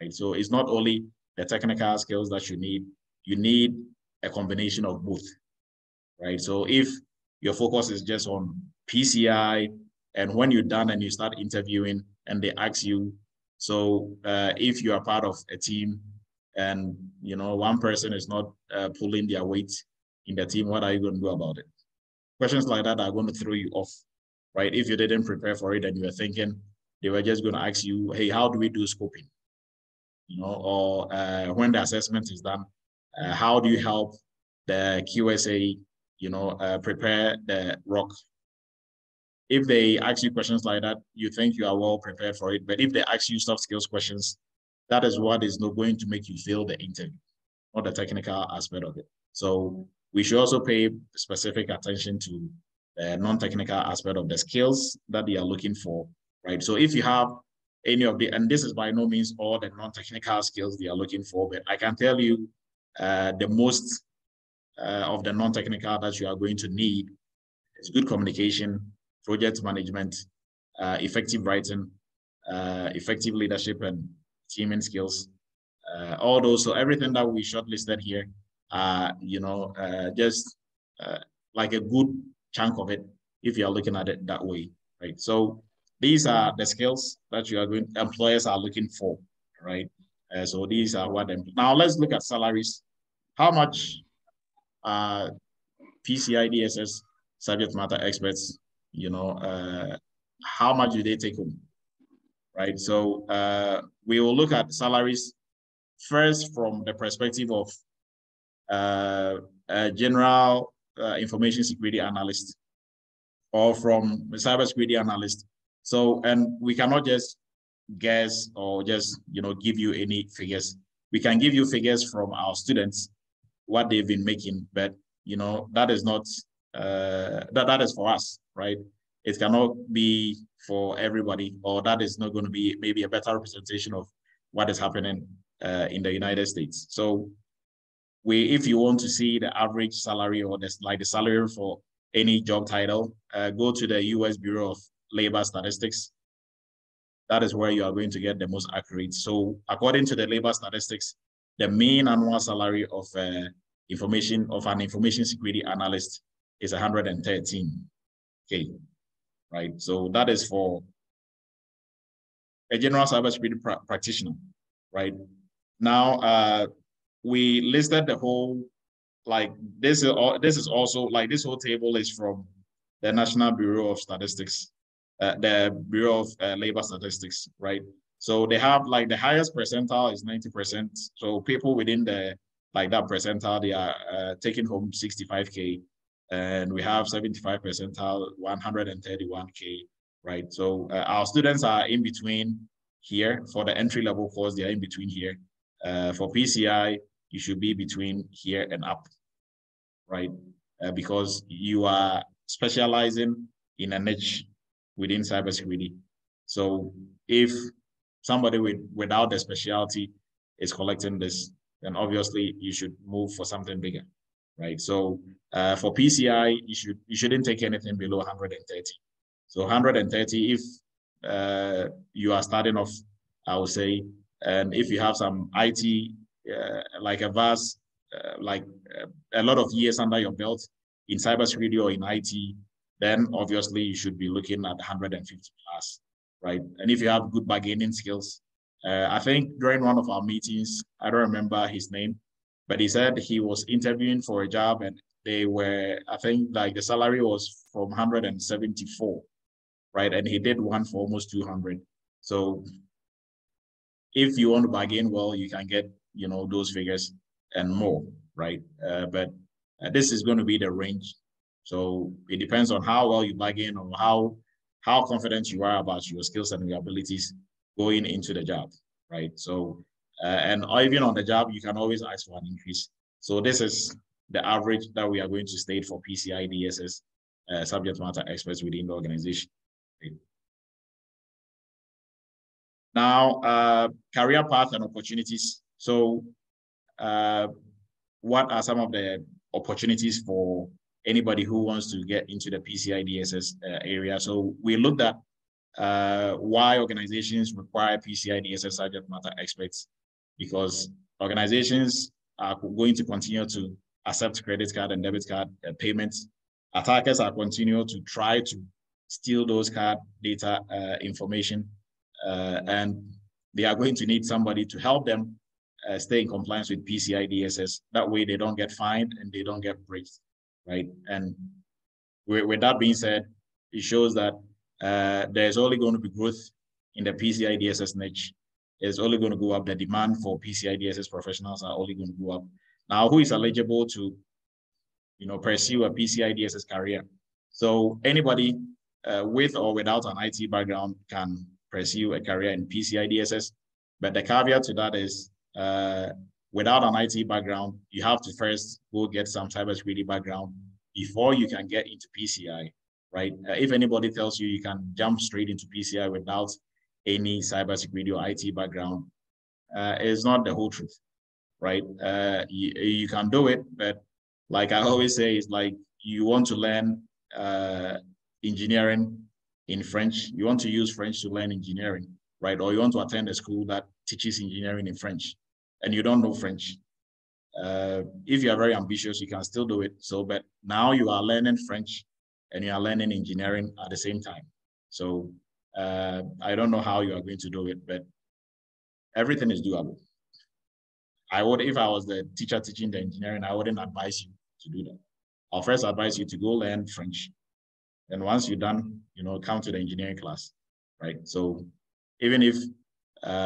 right? So it's not only the technical skills that you need a combination of both, right? So if your focus is just on PCI, and when you're done and you start interviewing and they ask you, so if you are part of a team and one person is not pulling their weight in the team, what are you going to do about it? Questions like that are going to throw you off, right? If you didn't prepare for it and you were thinking they were just going to ask you, hey, how do we do scoping? Or when the assessment is done, how do you help the QSA, prepare the ROC? If they ask you questions like that, you think you are well prepared for it. But if they ask you soft skills questions, that is what is not going to make you fail the interview, not the technical aspect of it. So we should also pay specific attention to the non-technical aspect of the skills that they are looking for, right? So if you have any of the, and this is by no means all the non-technical skills they are looking for, but I can tell you the most of the non-technical that you are going to need is good communication, project management, effective writing, effective leadership and teaming skills, all those. So everything that we shortlisted here, just like a good chunk of it, if you are looking at it that way, right? So these are the skills that employers are looking for, right? So these are what now let's look at salaries. How much PCI DSS subject matter experts, how much do they take home, right? So we will look at salaries first from the perspective of a general information security analyst or from a cybersecurity analyst. So, and we cannot just guess or just, give you any figures. We can give you figures from our students, what they've been making, but, that is not, that is for us, right? It cannot be for everybody, or that is not going to be maybe a better representation of what is happening in the United States. So if you want to see the average salary or the salary for any job title, go to the US Bureau of Labor Statistics. That is where you are going to get the most accurate. So according to the labor statistics, the mean annual salary of an information security analyst is 113K, right? So that is for a general cybersecurity practitioner, right? Now, we listed the whole, this is also, this whole table is from the National Bureau of Statistics, the Bureau of Labor Statistics, right? So they have the highest percentile is 90%. So people within that percentile, they are taking home 65K, and we have 75 percentile, 131K, right? So our students are in between here. For the entry level course, they are in between here. For PCI, you should be between here and up, right? Because you are specializing in a niche within cybersecurity. So if somebody without the specialty is collecting this, then obviously you should move for something bigger, right? So for PCI, you shouldn't take anything below 130. So 130, if you are starting off, I would say, and if you have some IT, like a vast, a lot of years under your belt in cybersecurity or in IT, then obviously you should be looking at 150 plus, right? And if you have good bargaining skills, I think during one of our meetings, I don't remember his name, but he said he was interviewing for a job and they were, I think the salary was from 174. right? And he did one for almost 200. So if you want to bargain well, you can get, those figures and more, right? But this is going to be the range. So it depends on how well you bargain or how confident you are about your skills and your abilities going into the job, right? So, and even on the job, you can always ask for an increase. So this is the average that we are going to state for PCI DSS subject matter experts within the organization. Okay. Now, career path and opportunities. So what are some of the opportunities for anybody who wants to get into the PCI DSS area? So we looked at why organizations require PCI DSS subject matter experts, because organizations are going to continue to accept credit card and debit card payments. Attackers are continuing to try to steal those card data information, and they are going to need somebody to help them stay in compliance with PCI DSS. That way they don't get fined and they don't get breached, right? And with that being said, it shows that there's only going to be growth in the PCI DSS niche. It's only going to go up. The demand for PCI DSS professionals are only going to go up. Now, who is eligible to, pursue a PCI DSS career? So anybody with or without an IT background can pursue a career in PCI DSS. But the caveat to that is, without an IT background, you have to first go get some cybersecurity background before you can get into PCI, right? If anybody tells you you can jump straight into PCI without any cybersecurity or IT background, it's not the whole truth, right? You can do it, but like I always say, it's like you want to learn engineering in French. You want to use French to learn engineering, right? Or you want to attend a school that teaches engineering in French, and you don't know French. If you are very ambitious, you can still do it. So, but now you are learning French and you are learning engineering at the same time. So I don't know how you are going to do it, but everything is doable. I would, if I was the teacher teaching the engineering, I wouldn't advise you to do that. I'll first advise you to go learn French. And once you're done, come to the engineering class, right? So even if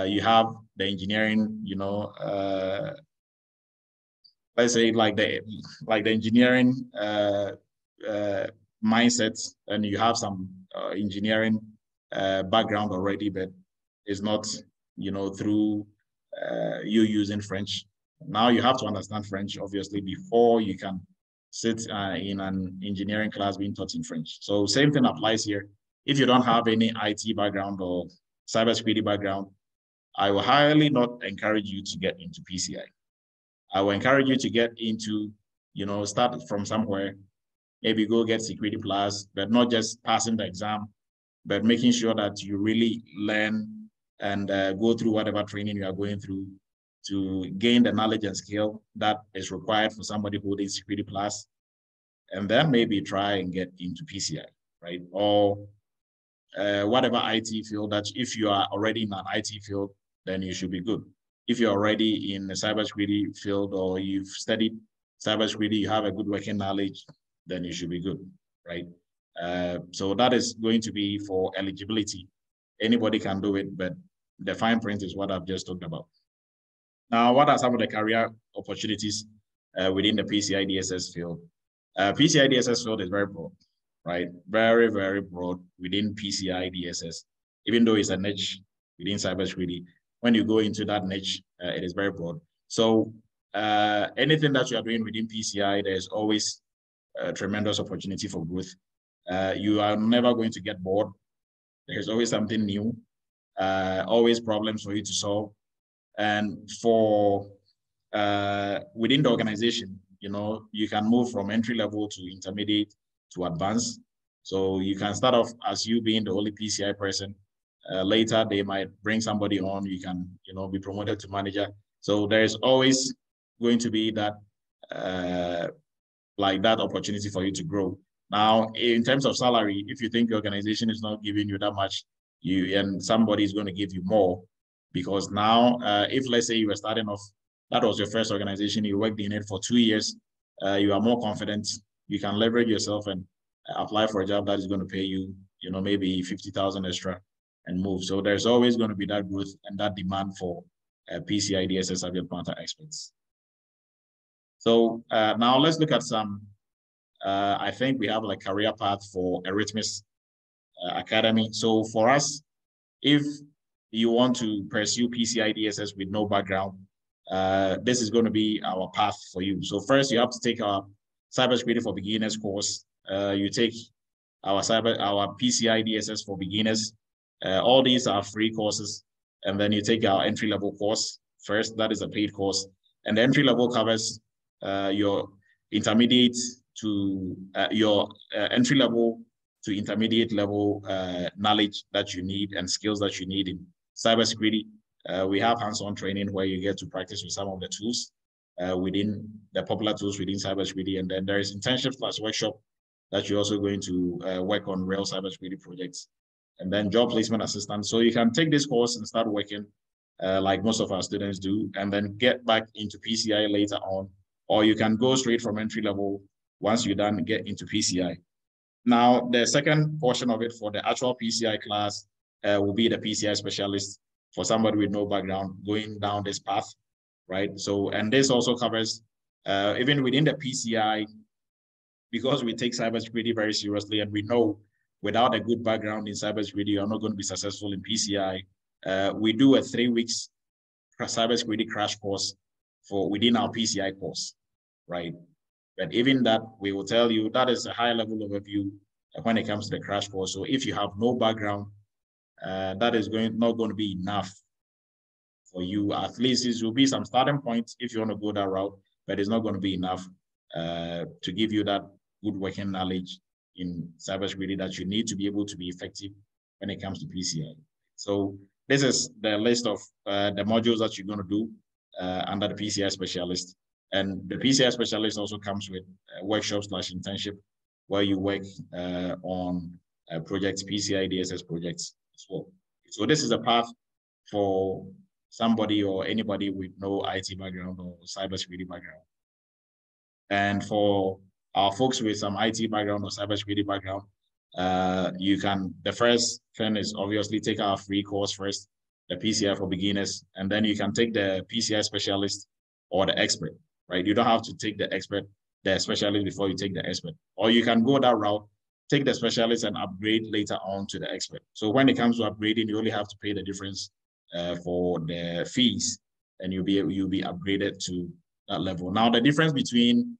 you have the engineering, let's say like the engineering mindset, and you have some engineering background already, but it's not, through you using French. Now you have to understand French, obviously, before you can sit in an engineering class being taught in French. So same thing applies here. If you don't have any IT background or cybersecurity background, I will highly not encourage you to get into PCI. I will encourage you to get into, start from somewhere, maybe go get Security Plus, but not just passing the exam, but making sure that you really learn and go through whatever training you are going through to gain the knowledge and skill that is required for somebody holding Security Plus, and then maybe try and get into PCI, right? Or whatever IT field that if you are already in an IT field, then you should be good. If you're already in the cybersecurity field or you've studied cybersecurity, you have a good working knowledge, then you should be good, right? So that is going to be for eligibility. Anybody can do it, but the fine print is what I've just talked about. Now, what are some of the career opportunities within the PCI DSS field? PCI DSS field is very broad, right? Very, very broad within PCI DSS, even though it's a niche within cybersecurity. When you go into that niche, it is very broad. So anything that you are doing within PCI, there's always a tremendous opportunity for growth. You are never going to get bored. There's always something new, always problems for you to solve. And for within the organization, you can move from entry level to intermediate to advanced. So you can start off as you being the only PCI person. Later, they might bring somebody on. You can, be promoted to manager. So there's always going to be that, like that opportunity for you to grow. Now, in terms of salary, if you think the organization is not giving you that much, and somebody is going to give you more, because now, if let's say you were starting off, that was your first organization, you worked in it for 2 years, you are more confident, you can leverage yourself and apply for a job that is going to pay you, maybe 50,000 extra and move. So there's always going to be that growth and that demand for PCI DSS subject matter experts. So now let's look at some, I think we have like career path for Eretmis Academy. So for us, if you want to pursue PCI DSS with no background, this is going to be our path for you. So first, you have to take our Cybersecurity for Beginners course. You take our PCI DSS for Beginners. All these are free courses. And then you take our entry-level course first. That is a paid course. And the entry-level covers your intermediate to entry-level to intermediate level knowledge that you need and skills that you need in cybersecurity. We have hands-on training where you get to practice with some of the tools within the popular tools within cybersecurity. And then there is internship / workshop that you're also going to work on real cybersecurity projects. And then job placement assistance. So you can take this course and start working like most of our students do, and then get back into PCI later on, or you can go straight from entry level once you're done, get into PCI. Now, the second portion of it for the actual PCI class will be the PCI specialist for somebody with no background going down this path, right? So, and this also covers, even within the PCI, because we take cybersecurity very seriously and we know without a good background in cybersecurity, you're not going to be successful in PCI. We do a 3 weeks cybersecurity crash course for within our PCI course, right? But even that, we will tell you that is a high level overview when it comes to the crash course. So if you have no background, that is not going to be enough for you. At least it will be some starting points if you want to go that route, but it's not going to be enough to give you that good working knowledge in cybersecurity that you need to be able to be effective when it comes to PCI. So this is the list of the modules that you're going to do under the PCI specialist. And the PCI specialist also comes with workshops / internship where you work on projects, PCI DSS projects as well. So this is a path for somebody or anybody with no IT background or cybersecurity background. And for our folks with some IT background or cybersecurity background, the first thing is obviously take our free course first, the PCI for beginners, and then you can take the PCI specialist or the expert, right? You don't have to take the specialist before you take the expert, or you can go that route, take the specialist and upgrade later on to the expert. So when it comes to upgrading, you only have to pay the difference for the fees, and you'll be upgraded to that level. Now, the difference between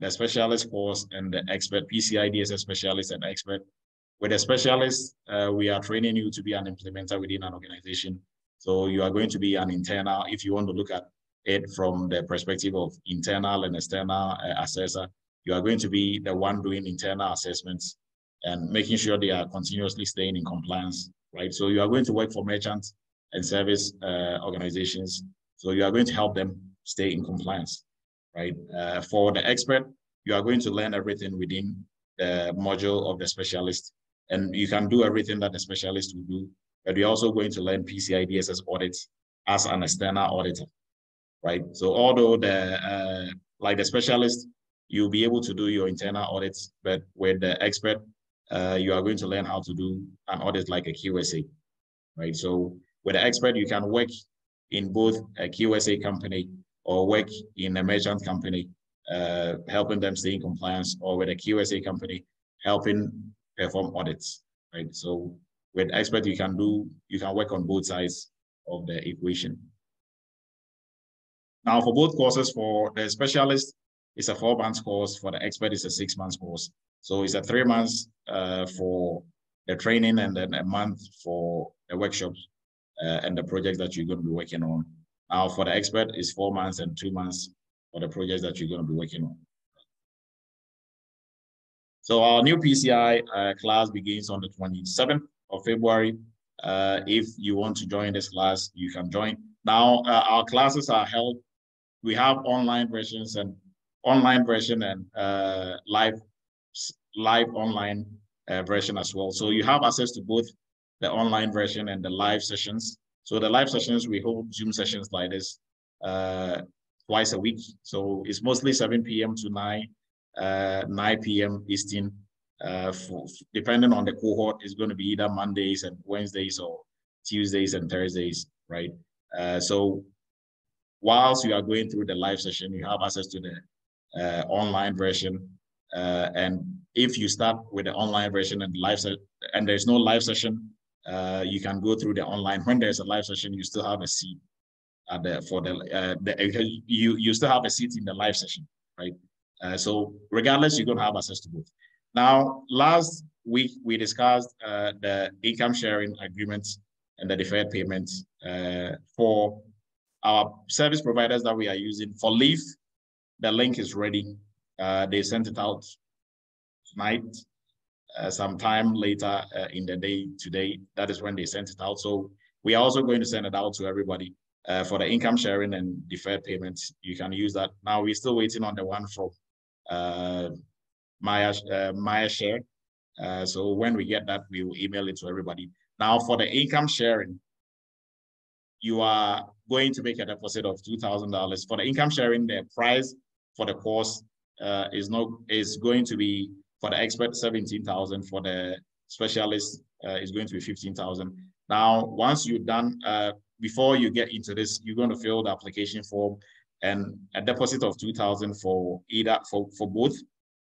the specialist course and the expert, PCI DSS specialist and expert, with a specialist, we are training you to be an implementer within an organization. So you are going to be an internal, if you want to look at it from the perspective of internal and external assessor, you are going to be the one doing internal assessments and making sure they are continuously staying in compliance, right? So you are going to work for merchant and service organizations. So you are going to help them stay in compliance, right? For the expert, you are going to learn everything within the module of the specialist, and you can do everything that the specialist will do, but you're also going to learn PCI DSS audits as an external auditor, right? So although like the specialist, you'll be able to do your internal audits, but with the expert, you are going to learn how to do an audit like a QSA, right? So with the expert, you can work in both a QSA company or work in a merchant company, helping them stay in compliance, or with a QSA company, helping perform audits, right? So with expert, you can work on both sides of the equation. Now, for both courses, for the specialist, it's a 4-month course. For the expert, it's a 6-month course. So it's a 3 months for the training and then a month for the workshops and the projects that you're going to be working on. Now, for the expert, it's 4 months and 2 months for the projects that you're going to be working on. So our new PCI class begins on the 27th of February. If you want to join this class, you can join. Now, our classes are held. We have online versions and live online version as well. So you have access to both the online version and the live sessions. So the live sessions, we hold Zoom sessions like this twice a week. So it's mostly 7 p.m. to 9 p.m. Eastern. depending on the cohort, is going to be either Mondays and Wednesdays or Tuesdays and Thursdays, right? So whilst you are going through the live session, you have access to the online version. And if you start with the online version and and there's no live session, you can go through the online. When there's a live session, you still have a seat you still have a seat in the live session, right? So regardless, you're going to have access to both. Now, last week we discussed the income sharing agreements and the deferred payments for our service providers that we are using. For Leaf, the link is ready. They sent it out tonight, sometime later in the day today. That is when they sent it out. So we are also going to send it out to everybody. For the income sharing and deferred payments, you can use that. Now we're still waiting on the one from Maya Share. So when we get that, we will email it to everybody. Now for the income sharing, you are going to make a deposit of $2,000. For the income sharing, the price for the course is going to be, for the expert, $17,000. For the specialist, is going to be $15,000. Now, once you're done, before you get into this, you're going to fill the application form and a deposit of $2,000 for both,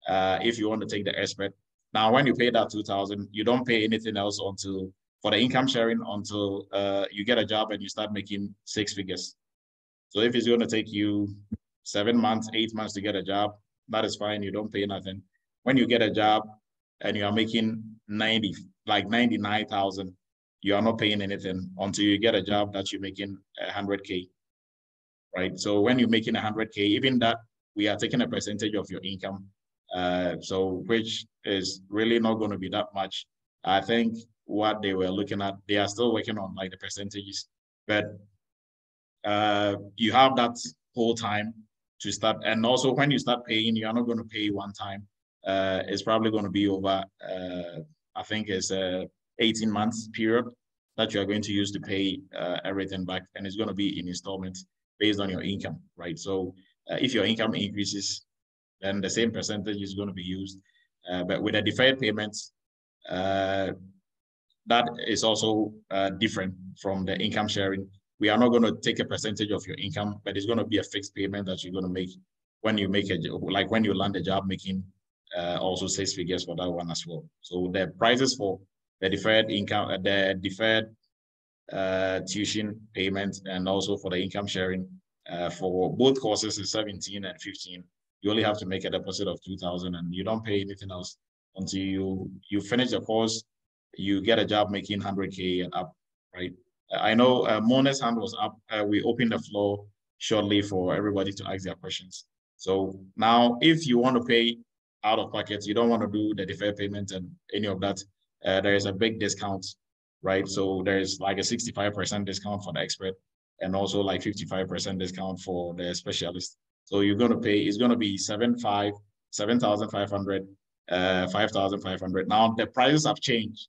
if you want to take the expert. Now, when you pay that $2,000, you don't pay anything else for the income sharing until you get a job and you start making 6 figures. So if it's going to take you 7 months, 8 months to get a job, that is fine. You don't pay nothing. When you get a job and you are making 99,000, you are not paying anything until you get a job that you're making 100K, right? So when you're making 100K, even that, we are taking a percentage of your income, so which is really not going to be that much. I think what they were looking at, they are still working on like the percentages, but you have that whole time to start. And also when you start paying, you are not going to pay one time. It's probably going to be over, I think it's 18 months period that you are going to use to pay everything back, and it's going to be in installments based on your income, right? So if your income increases, then the same percentage is going to be used. But with the deferred payments, that is also different from the income sharing. We are not going to take a percentage of your income, but it's going to be a fixed payment that you're going to make when you make when you land a job, making also 6 figures for that one as well. So the prices for the deferred income, the deferred tuition payment, and also for the income sharing for both courses is 17 and 15. You only have to make a deposit of 2,000, and you don't pay anything else until you finish the course. You get a job making 100K and up, right? I know Mona's hand was up. We open the floor shortly for everybody to ask their questions. So now, if you want to pay out of pocket, you don't want to do the deferred payment and any of that, there is a big discount, right? So there's like a 65% discount for the expert, and also like 55% discount for the specialist. So you're going to pay, it's going to be 7,500, 5,500. Now the prices have changed.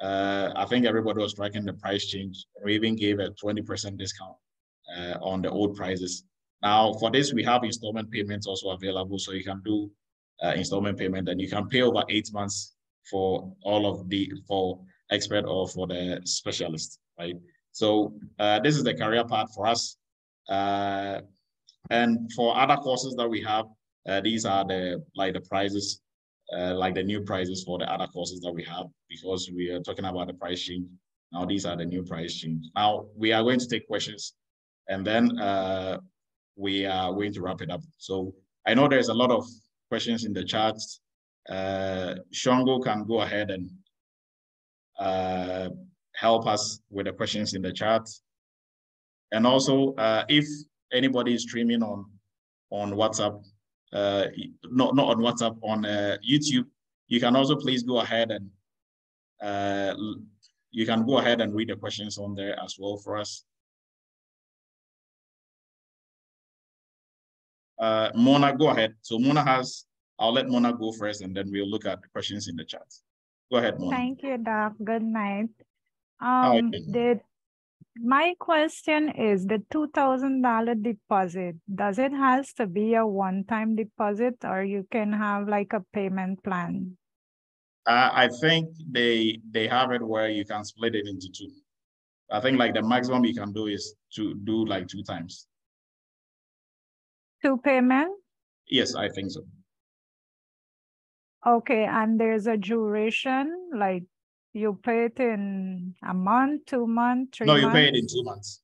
I think everybody was tracking the price change. We even gave a 20% discount on the old prices. Now for this, we have installment payments also available. So you can do installment payment, and you can pay over 8 months for all of for expert or for the specialist, right? So this is the career path for us. And for other courses that we have, these are the prices, like the new prices for the other courses that we have, because we are talking about the price change. Now these are the new price change. Now we are going to take questions, and then we are going to wrap it up. So I know there's a lot of questions in the chat. Shongo can go ahead and help us with the questions in the chat. And also, if anybody is streaming on WhatsApp, not on WhatsApp, on YouTube, you can also please go ahead and you can go ahead and read the questions on there as well for us. Mona, go ahead. So Mona I'll let Mona go first, and then we'll look at the questions in the chat. Go ahead, Mona. Thank you, Doc. Good night. My question is, the $2,000 deposit, does it has to be a one-time deposit, or you can have like a payment plan? I think they have it where you can split it into two. I think like the maximum you can do is to do like 2 times. 2 payments? Yes, I think so. Okay, and there's a duration, like you pay it in a month, 2 months, 3 months? No, you pay it in 2 months.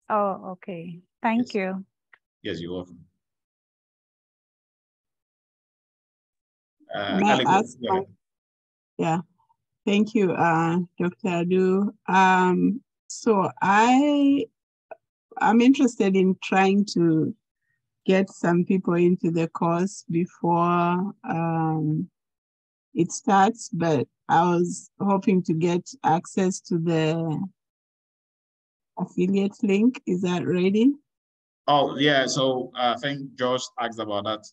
Oh, okay. Thank you. Yes, you're welcome. May I ask yeah, thank you, Dr. Adu. So I'm interested in trying to get some people into the course before it starts, but I was hoping to get access to the affiliate link. Is that ready? Oh, yeah. So I think Josh asked about that.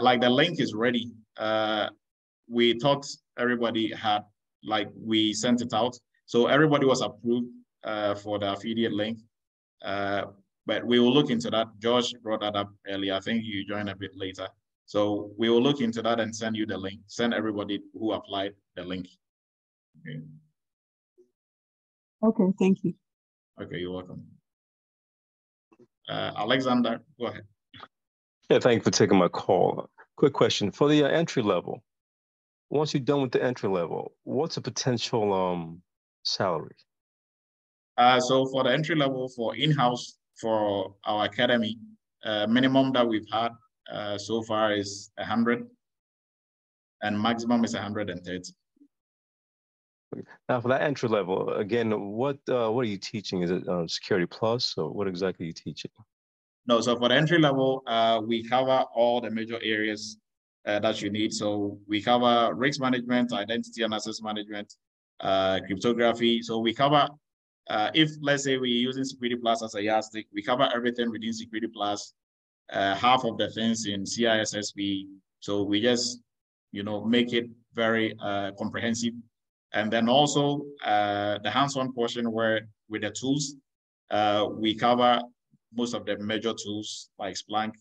Like the link is ready. We thought everybody had, like we sent it out. So everybody was approved for the affiliate link. But we will look into that. Josh brought that up earlier. I think you joined a bit later. So we will look into that and send you the link. Send everybody who applied the link. Okay. Okay, thank you. Okay, you're welcome. Alexander, go ahead. Yeah, thank you for taking my call. Quick question. For the entry level, once you're done with the entry level, what's a potential salary? So for the entry level for in-house for our academy, minimum that we've had so far is 100, and maximum is 130. Now for that entry level, again, what are you teaching? Is it Security Plus, or what exactly are you teaching? No, so for the entry level, we cover all the major areas that you need. So we cover risk management, identity and access management, cryptography. So we cover, if let's say we're using Security Plus as a yardstick, we cover everything within Security Plus, half of the things in CISSP. So we just, make it very comprehensive. And then also the hands-on portion where with the tools, we cover most of the major tools like Splunk,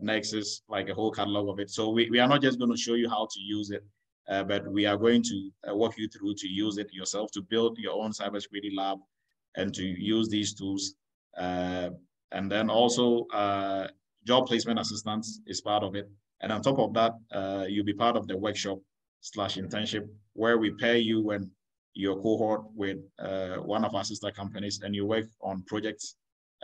Nexus, like a whole catalog of it. So we are not just going to show you how to use it, but we are going to walk you through to use it yourself, to build your own cybersecurity lab and to use these tools. And then also job placement assistance is part of it. And on top of that, you'll be part of the workshop/internship where we pair you and your cohort with one of our sister companies, and you work on projects,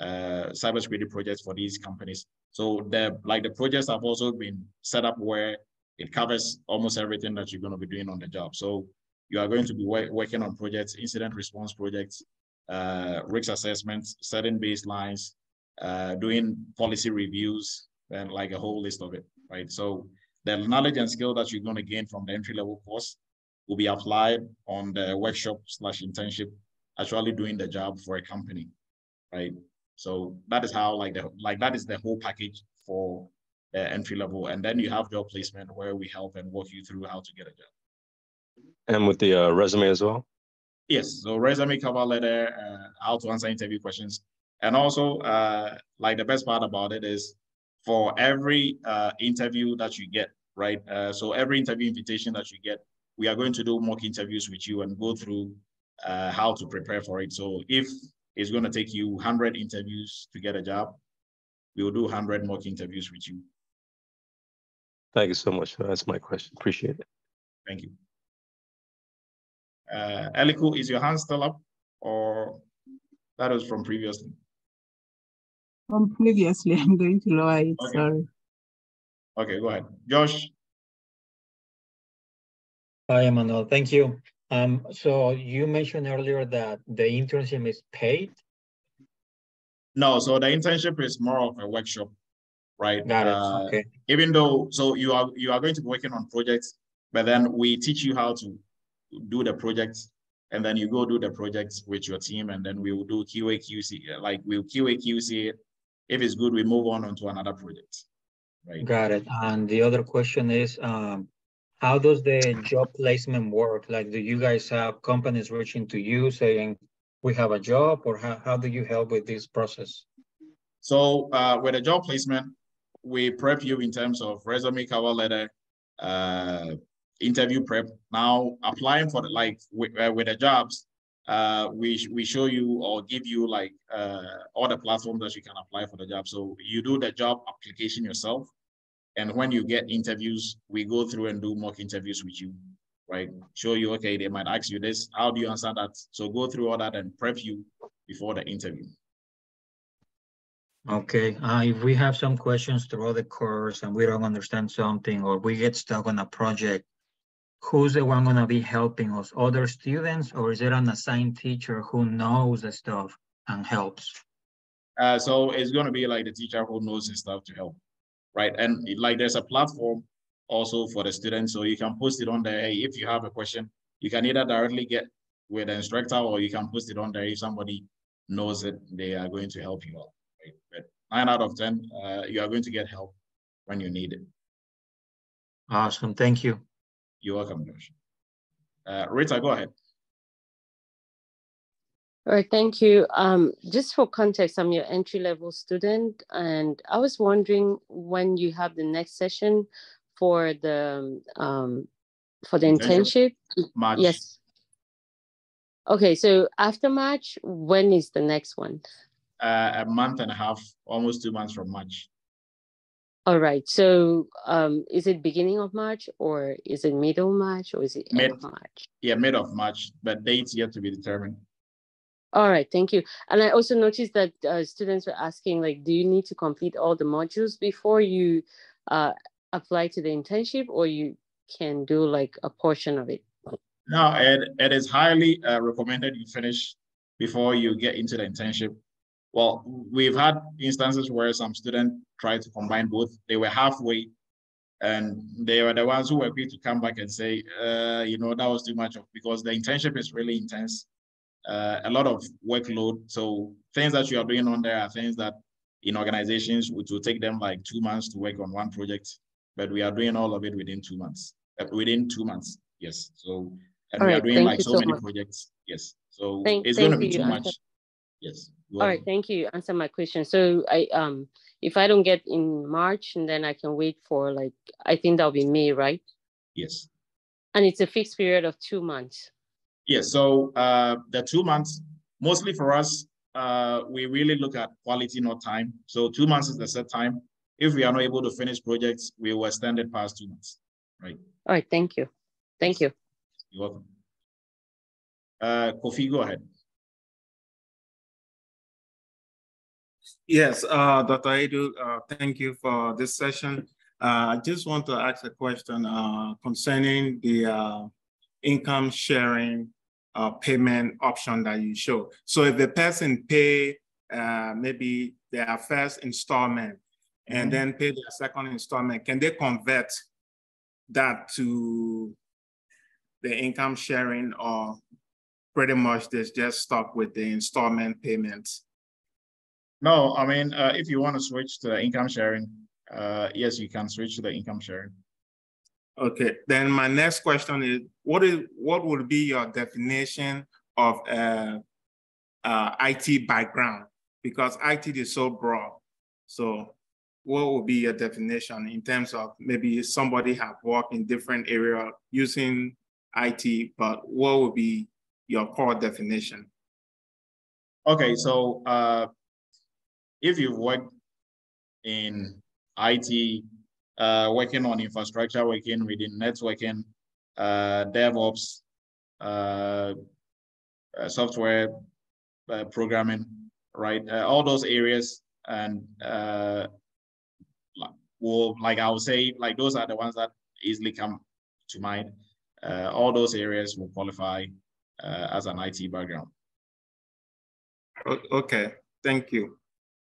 cybersecurity projects for these companies. So the projects have also been set up where it covers almost everything that you're going to be doing on the job. So you are going to be working on projects, incident response projects, risk assessments, setting baselines, doing policy reviews, and like a whole list of it, right? So the knowledge and skill that you're going to gain from the entry-level course will be applied on the workshop/internship, actually doing the job for a company, right? So that is how that is the whole package for the entry level. And then you have job placement where we help and walk you through how to get a job. And with the resume as well? Yes, so resume, cover letter, how to answer interview questions. And also, the best part about it is for every interview that you get, right? So every interview invitation that you get, we are going to do mock interviews with you and go through how to prepare for it. So if it's going to take you 100 interviews to get a job, we will do 100 mock interviews with you. Thank you so much. That's my question. Appreciate it. Thank you. Eliku, is your hand still up, or that was from previously? From previously, I'm going to lower it, okay. Sorry. Okay, go ahead. Josh. Hi, Emmanuel, thank you. So you mentioned earlier that the internship is paid? No, so the internship is more of a workshop, right? Got it, okay. Even though, so you are going to be working on projects, but then we teach you how to do the projects, and then you go do the projects with your team, and then we will do QA, QC, we'll QA, QC it. If it's good, we move on to another project, right? Got it. And the other question is, how does the job placement work? Like, do you guys have companies reaching to you saying, we have a job, or how do you help with this process? So with a job placement, we prep you in terms of resume, cover letter, interview prep. Now applying for the, like with the jobs, we show you or give you like all the platforms that you can apply for the job. So you do the job application yourself. And when you get interviews, we go through and do mock interviews with you, right? Show you, okay, they might ask you this, how do you answer that? So go through all that and prep you before the interview. Okay, if we have some questions throughout the course and we don't understand something or we get stuck on a project, who's the one gonna be helping us? Other students, or is it an assigned teacher who knows the stuff and helps? So it's gonna be like the teacher who knows his stuff to help, right? And like there's a platform also for the students, so you can post it on there. Hey, if you have a question, you can either directly get with the instructor or you can post it on there. If somebody knows it, they are going to help you out. Right? But 9 out of 10, you are going to get help when you need it. Awesome, thank you. You're welcome, Josh. Rita, go ahead. All right, thank you. Just for context, I'm your entry-level student, and I was wondering when you have the next session for the internship. March. Yes. Okay, so after March, when is the next one? A month and a half, almost 2 months from March. All right, so is it beginning of March or is it middle March or is it end of March? Yeah, mid of March, but dates yet to be determined. All right, thank you. And I also noticed that students were asking, like, do you need to complete all the modules before you apply to the internship, or you can do like a portion of it? No, it is highly recommended you finish before you get into the internship. Well, we've had instances where some students tried to combine both. They were halfway, and they were the ones who were quick to come back and say, you know, that was too much because the internship is really intense. A lot of workload. So things that you are doing on there are things that in organizations which will take them like 2 months to work on one project, but we are doing all of it within 2 months. Within 2 months, yes. So and we are doing like so many projects, yes. So it's going to be too much. Yes. All right, thank you. Answer my question. So if I don't get in March, and then I can wait for like, I think that'll be May, right? Yes. And it's a fixed period of 2 months. Yes, so the 2 months, mostly for us, we really look at quality, not time. So 2 months is the set time. If we are not able to finish projects, we will extend it past 2 months, right? All right, thank you. Thank you. You're welcome. Kofi, go ahead. Yes, Dr. Edu, thank you for this session. I just want to ask a question concerning the income sharing payment option that you show. So if the person pay maybe their first installment and then pay their second installment, can they convert that to the income sharing, or pretty much they just stop with the installment payments? No, I mean, if you want to switch to the income sharing, yes, you can switch to the income sharing. Okay, then my next question is, what would be your definition of IT background? Because IT is so broad. So what would be your definition in terms of maybe somebody have worked in different areas using IT, but what would be your core definition? Okay, so if you've worked in IT, working on infrastructure, working within networking, DevOps, software programming, right? All those areas, and like I would say, like those are the ones that easily come to mind. All those areas will qualify as an IT background. Okay, thank you.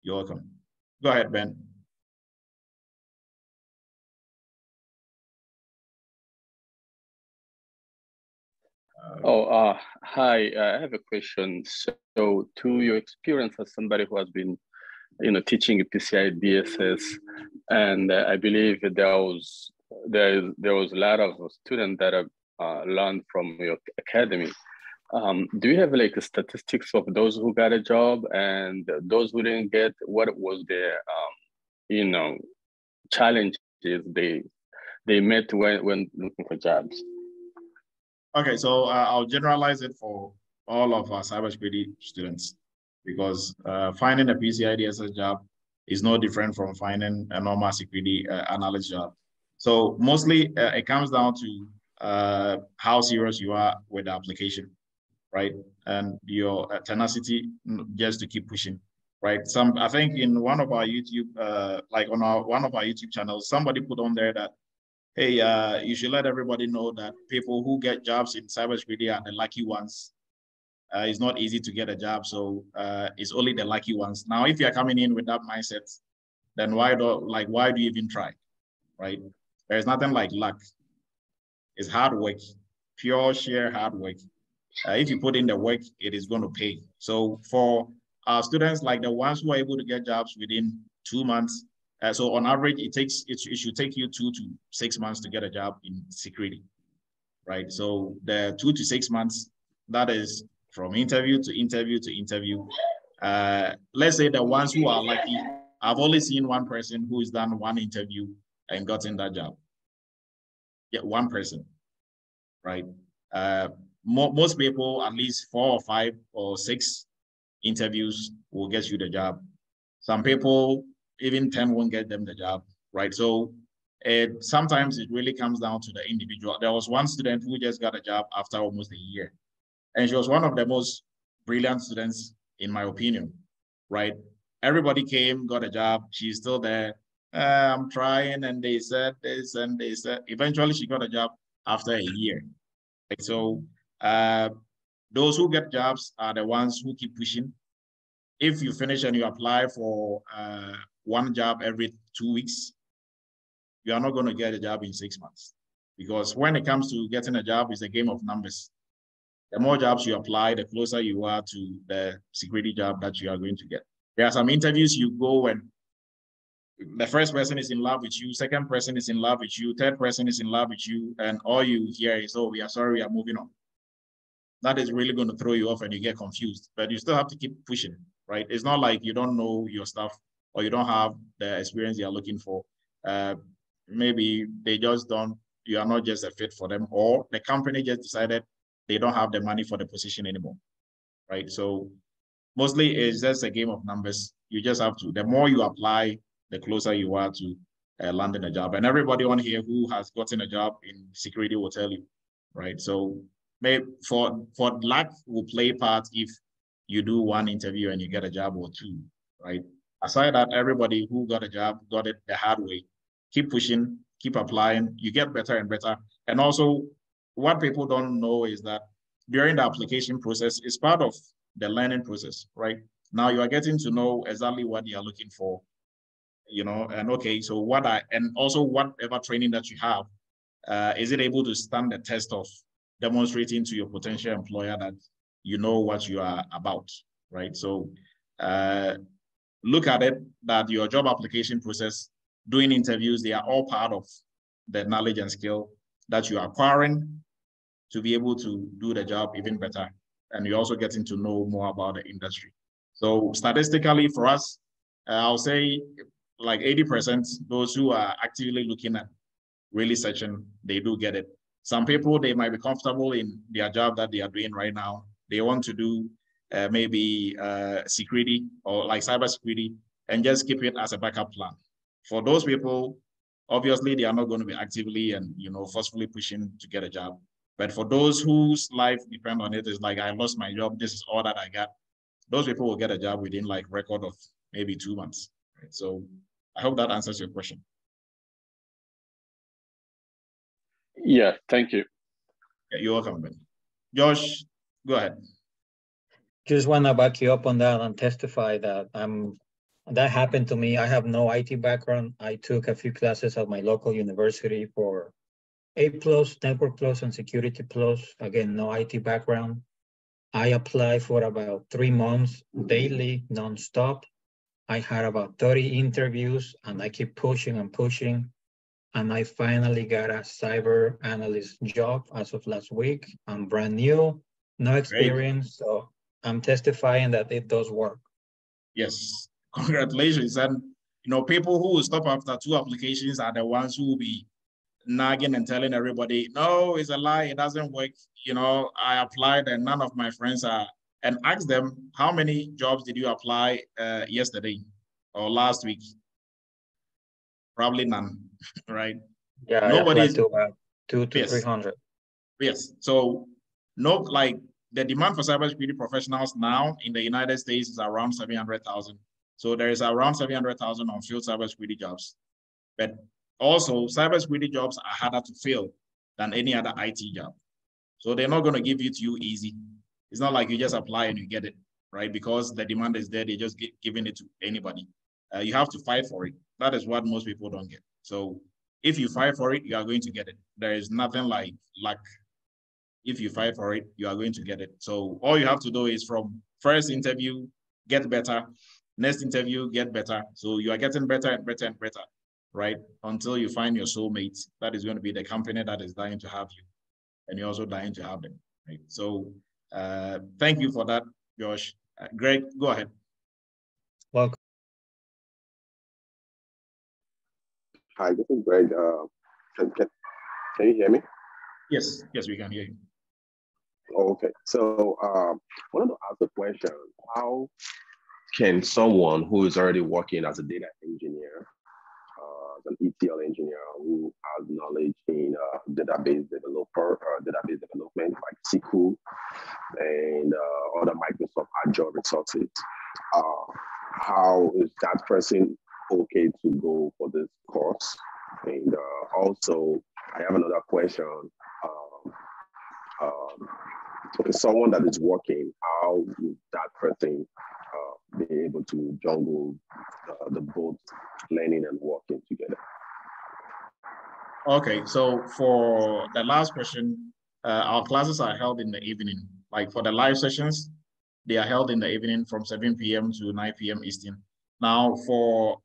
You're welcome. Go ahead, Ben. Hi, I have a question. So to your experience as somebody who has been, teaching PCI DSS, and I believe there was a lot of students that have learned from your academy. Do you have like statistics of those who got a job and those who didn't get? What was their, challenges they met when looking for jobs? Okay, so I'll generalize it for all of our cybersecurity students, because finding a PCI DSS job is no different from finding a normal security analyst job. So mostly it comes down to how serious you are with the application, right? And your tenacity just to keep pushing, right? I think in one of our YouTube, like on one of our YouTube channels, somebody put on there that, hey, you should let everybody know that people who get jobs in cybersecurity are the lucky ones. It's not easy to get a job, so it's only the lucky ones. Now, if you're coming in with that mindset, then why do you even try, right? There's nothing like luck. It's hard work, pure sheer hard work. If you put in the work, it is going to pay. So for our students, like the ones who are able to get jobs within 2 months, so on average, it should take you 2 to 6 months to get a job in security, right? So the 2 to 6 months, that is from interview to interview to interview. Let's say the ones who are lucky, I've only seen one person who has done one interview and gotten that job. Yeah, one person, right? Most people, at least 4 or 5 or 6 interviews will get you the job. Some people, even 10 won't get them the job, right? So sometimes it really comes down to the individual. There was one student who just got a job after almost a year. And she was one of the most brilliant students, in my opinion, right? Everybody came, got a job. She's still there. I'm trying, and they said this, and they said, eventually she got a job after a year. So those who get jobs are the ones who keep pushing. If you finish and you apply for one job every 2 weeks, you are not going to get a job in 6 months. Because when it comes to getting a job, it's a game of numbers. The more jobs you apply, the closer you are to the security job that you are going to get. There are some interviews you go when the first person is in love with you, second person is in love with you, third person is in love with you, and all you hear is, oh, we are sorry, we are moving on. That is really going to throw you off and you get confused, but you still have to keep pushing, right? It's not like you don't know your stuff or you don't have the experience you're looking for. Maybe they just don't, you are not just a fit for them, or the company just decided they don't have the money for the position anymore, right? So mostly it's just a game of numbers. You just have to, the more you apply, the closer you are to landing a job. And everybody on here who has gotten a job in security will tell you, right? So maybe for luck will play part if you do one interview and you get a job or 2, right? Aside that, everybody who got a job got it the hard way. Keep pushing, keep applying, you get better and better. And also, what people don't know is that during the application process, it's part of the learning process, right? Now you are getting to know exactly what you are looking for, you know, and okay, so and also whatever training that you have, is it able to stand the test of demonstrating to your potential employer that you know what you are about, right? So look at it that your job application process, doing interviews, they are all part of the knowledge and skill that you are acquiring to be able to do the job even better. And you're also getting to know more about the industry. So statistically for us, I'll say like 80%, those who are actively looking at really searching, they do get it. Some people, they might be comfortable in their job that they are doing right now. They want to do maybe security or like cybersecurity and just keep it as a backup plan. For those people, obviously they are not going to be actively and, you know, forcefully pushing to get a job. But for those whose life depend on it, is like, I lost my job, this is all that I got. Those people will get a job within like record of maybe 2 months. Right? So I hope that answers your question. Yeah, thank you. Yeah, you're welcome, Ben. Josh, go ahead. Just want to back you up on that and testify that that happened to me. I have no IT background. I took a few classes at my local university for A+, Network Plus, and Security Plus. Again, no IT background. I applied for about 3 months daily, nonstop. I had about 30 interviews and I keep pushing and pushing. And I finally got a cyber analyst job as of last week. I'm brand new, no experience. Great. So I'm testifying that it does work. Yes, congratulations. And, you know, people who will stop after 2 applications are the ones who will be nagging and telling everybody, no, it's a lie, it doesn't work. You know, I applied and none of my friends are, and ask them, how many jobs did you apply yesterday or last week? Probably none, right? Yeah, Nobody I is applied to about 200 to yes. 300. Yes. So no, like the demand for cybersecurity professionals now in the United States is around 700,000. So there is around 700,000 on-field cybersecurity jobs. But also cybersecurity jobs are harder to fill than any other IT job. So they're not going to give it to you easy. It's not like you just apply and you get it, right? Because the demand is there, they're just giving it to anybody. You have to fight for it. That is what most people don't get. So if you fight for it, you are going to get it. There is nothing like luck. If you fight for it, you are going to get it. So all you have to do is from first interview, get better. Next interview, get better. So you are getting better and better and better, right? Until you find your soulmate. That is going to be the company that is dying to have you. And you're also dying to have them, right? So thank you for that, Josh. Greg, go ahead. Welcome. Hi, this is Greg. Can you hear me? Yes, we can hear you. Oh, okay. So I wanted to ask a question. How can someone who is already working as a data engineer, an ETL engineer who has knowledge in database development like SQL and other Microsoft Azure resources, how is that person okay to go for this course? And also, I have another question. Okay, someone that is working, how would that person be able to juggle the both learning and working together? Okay, so for the last question, our classes are held in the evening. Like for the live sessions, they are held in the evening from 7 p.m. to 9 p.m. Eastern. Now for,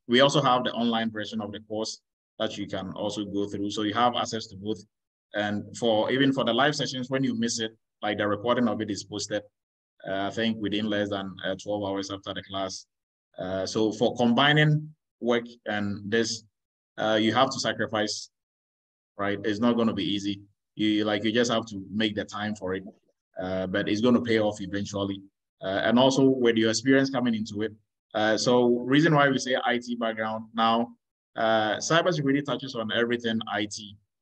we also have the online version of the course that you can also go through. So you have access to both. And even for the live sessions, when you miss it, like the recording of it is posted, I think within less than 12 hours after the class. So for combining work and this, you have to sacrifice, right? It's not going to be easy. You just have to make the time for it, but it's going to pay off eventually. And also with your experience coming into it. So reason why we say IT background now, cybersecurity touches on everything IT,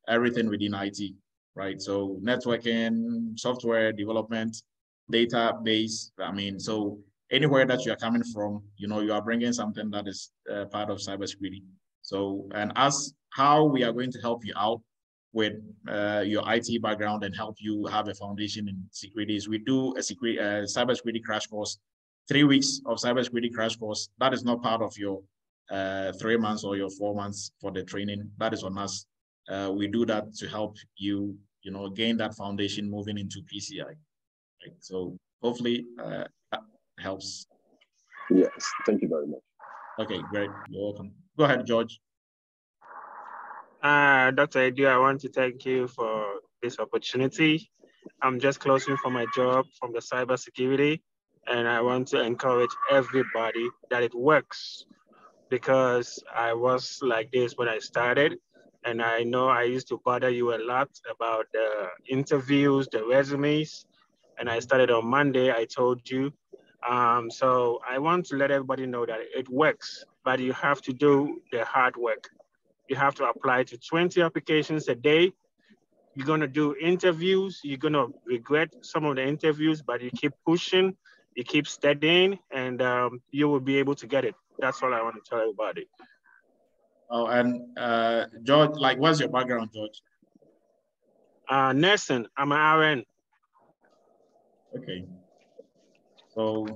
everything within IT, right? So networking, software development, database. I mean, so anywhere that you are coming from, you are bringing something that is part of cybersecurity. So, and as how we are going to help you out with your IT background and help you have a foundation in security is we do a cybersecurity crash course, 3 weeks of cybersecurity crash course. That is not part of your 3 months or your 4 months for the training. That is on us. We do that to help you, gain that foundation moving into PCI. Right? So hopefully that helps. Yes, thank you very much. Okay, great. You're welcome. Go ahead, George. Dr. Edu, I want to thank you for this opportunity. I'm just closing for my job from the cybersecurity, and I want to encourage everybody that it works, because I was like this when I started, and I know I used to bother you a lot about the interviews, the resumes, and I started on Monday, I told you. So I want to let everybody know that it works, but you have to do the hard work. You have to apply to 20 applications a day. You're gonna do interviews. You're gonna regret some of the interviews, but you keep pushing, you keep studying, and you will be able to get it. That's all I want to tell everybody. Oh, and George, what's your background, George? Nursing, I'm an RN. Okay. So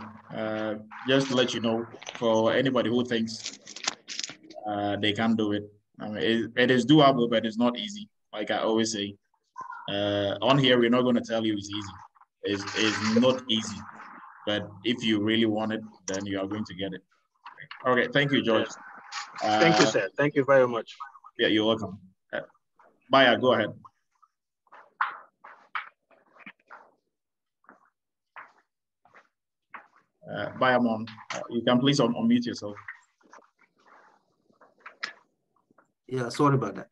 just to let you know, for anybody who thinks they can't do it, I mean, it is doable, but it's not easy. Like I always say, on here, we're not going to tell you it's easy. It's not easy. But if you really want it, then you are going to get it. Okay, thank you, George. Yes. Thank you, sir. Thank you very much. Yeah, you're welcome. Baya, go ahead. Bayamon, you can please unmute yourself. Yeah, sorry about that.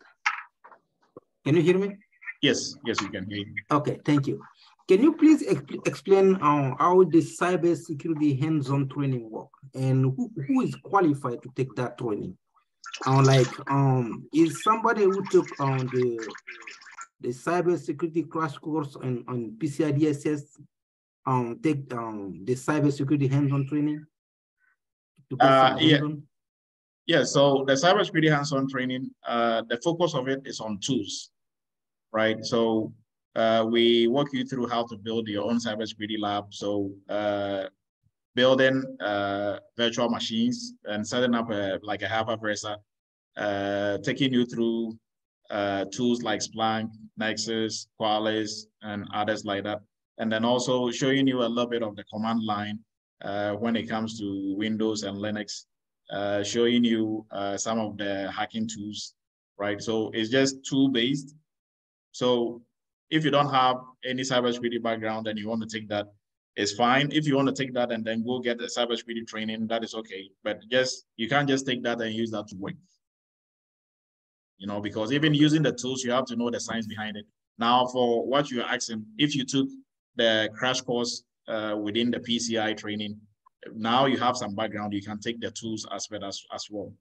Can you hear me? Yes, yes, you can hear me. Okay, thank you. Can you please explain how the cybersecurity hands-on training work and who is qualified to take that training? Is somebody who took the cybersecurity crash course on PCI DSS take the cybersecurity hands-on training? To get some hands-on? Yeah, so the cybersecurity hands-on training, the focus of it is on tools, right? So we walk you through how to build your own cybersecurity lab. So building virtual machines and setting up like a hypervisor, taking you through tools like Splunk, Nexus, Qualys, and others like that. And then also showing you a little bit of the command line when it comes to Windows and Linux, showing you some of the hacking tools, right? So it's just tool-based. So if you don't have any cybersecurity background and you want to take that, it's fine. If you want to take that and then go get the cybersecurity training, that is okay. But you can't just take that and use that to work. You know, because even using the tools, you have to know the science behind it. Now, for what you're asking, if you took the crash course within the PCI training, now you have some background, you can take the tools aspect as well,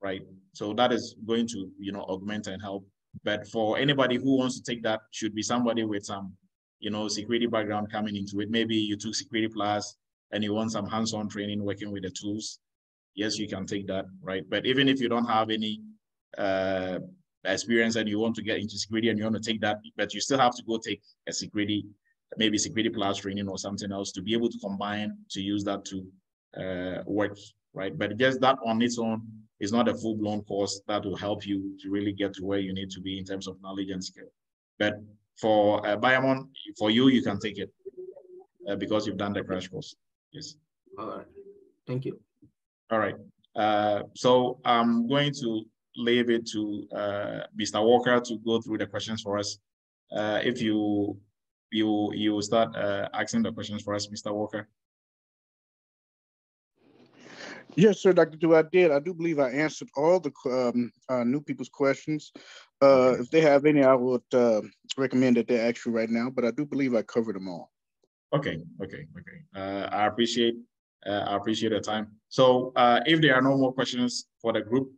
right? So that is going to, you know, augment and help. But for anybody who wants to take that, should be somebody with some, you know, security background coming into it. Maybe you took Security Plus and you want some hands-on training working with the tools. Yes, you can take that, right? But even if you don't have any experience and you want to get into security and you want to take that, but you still have to go take a security, maybe Security Plus training or something else to be able to combine to use that to work, right? But just that on its own is not a full-blown course that will help you to really get to where you need to be in terms of knowledge and skill. But for Bayamon, for you, you can take it because you've done the crash course. Yes. All right. Thank you. All right. So I'm going to leave it to Mr. Walker to go through the questions for us. If you start asking the questions for us, Mr. Walker. Yes, sir, Dr. Du, I did. I do believe I answered all the new people's questions. Okay. If they have any, I would recommend that they ask you right now, but I do believe I covered them all. Okay. I appreciate the time. So if there are no more questions for the group,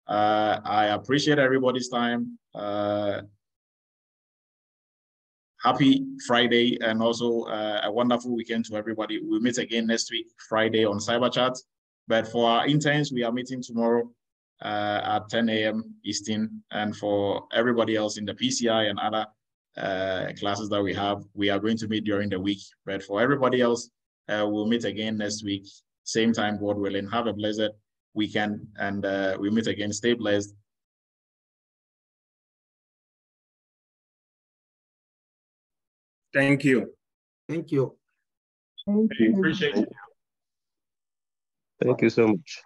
I appreciate everybody's time. Happy Friday and also a wonderful weekend to everybody. We'll meet again next week, Friday on Cyber Chat. But for our interns, we are meeting tomorrow at 10 a.m. Eastern. And for everybody else in the PCI and other classes that we have, we are going to meet during the week. But for everybody else, we'll meet again next week, same time, God willing. Have a blessed weekend and we meet again. Stay blessed. Thank you. Thank you. Thank you. Appreciate it. Thank you so much.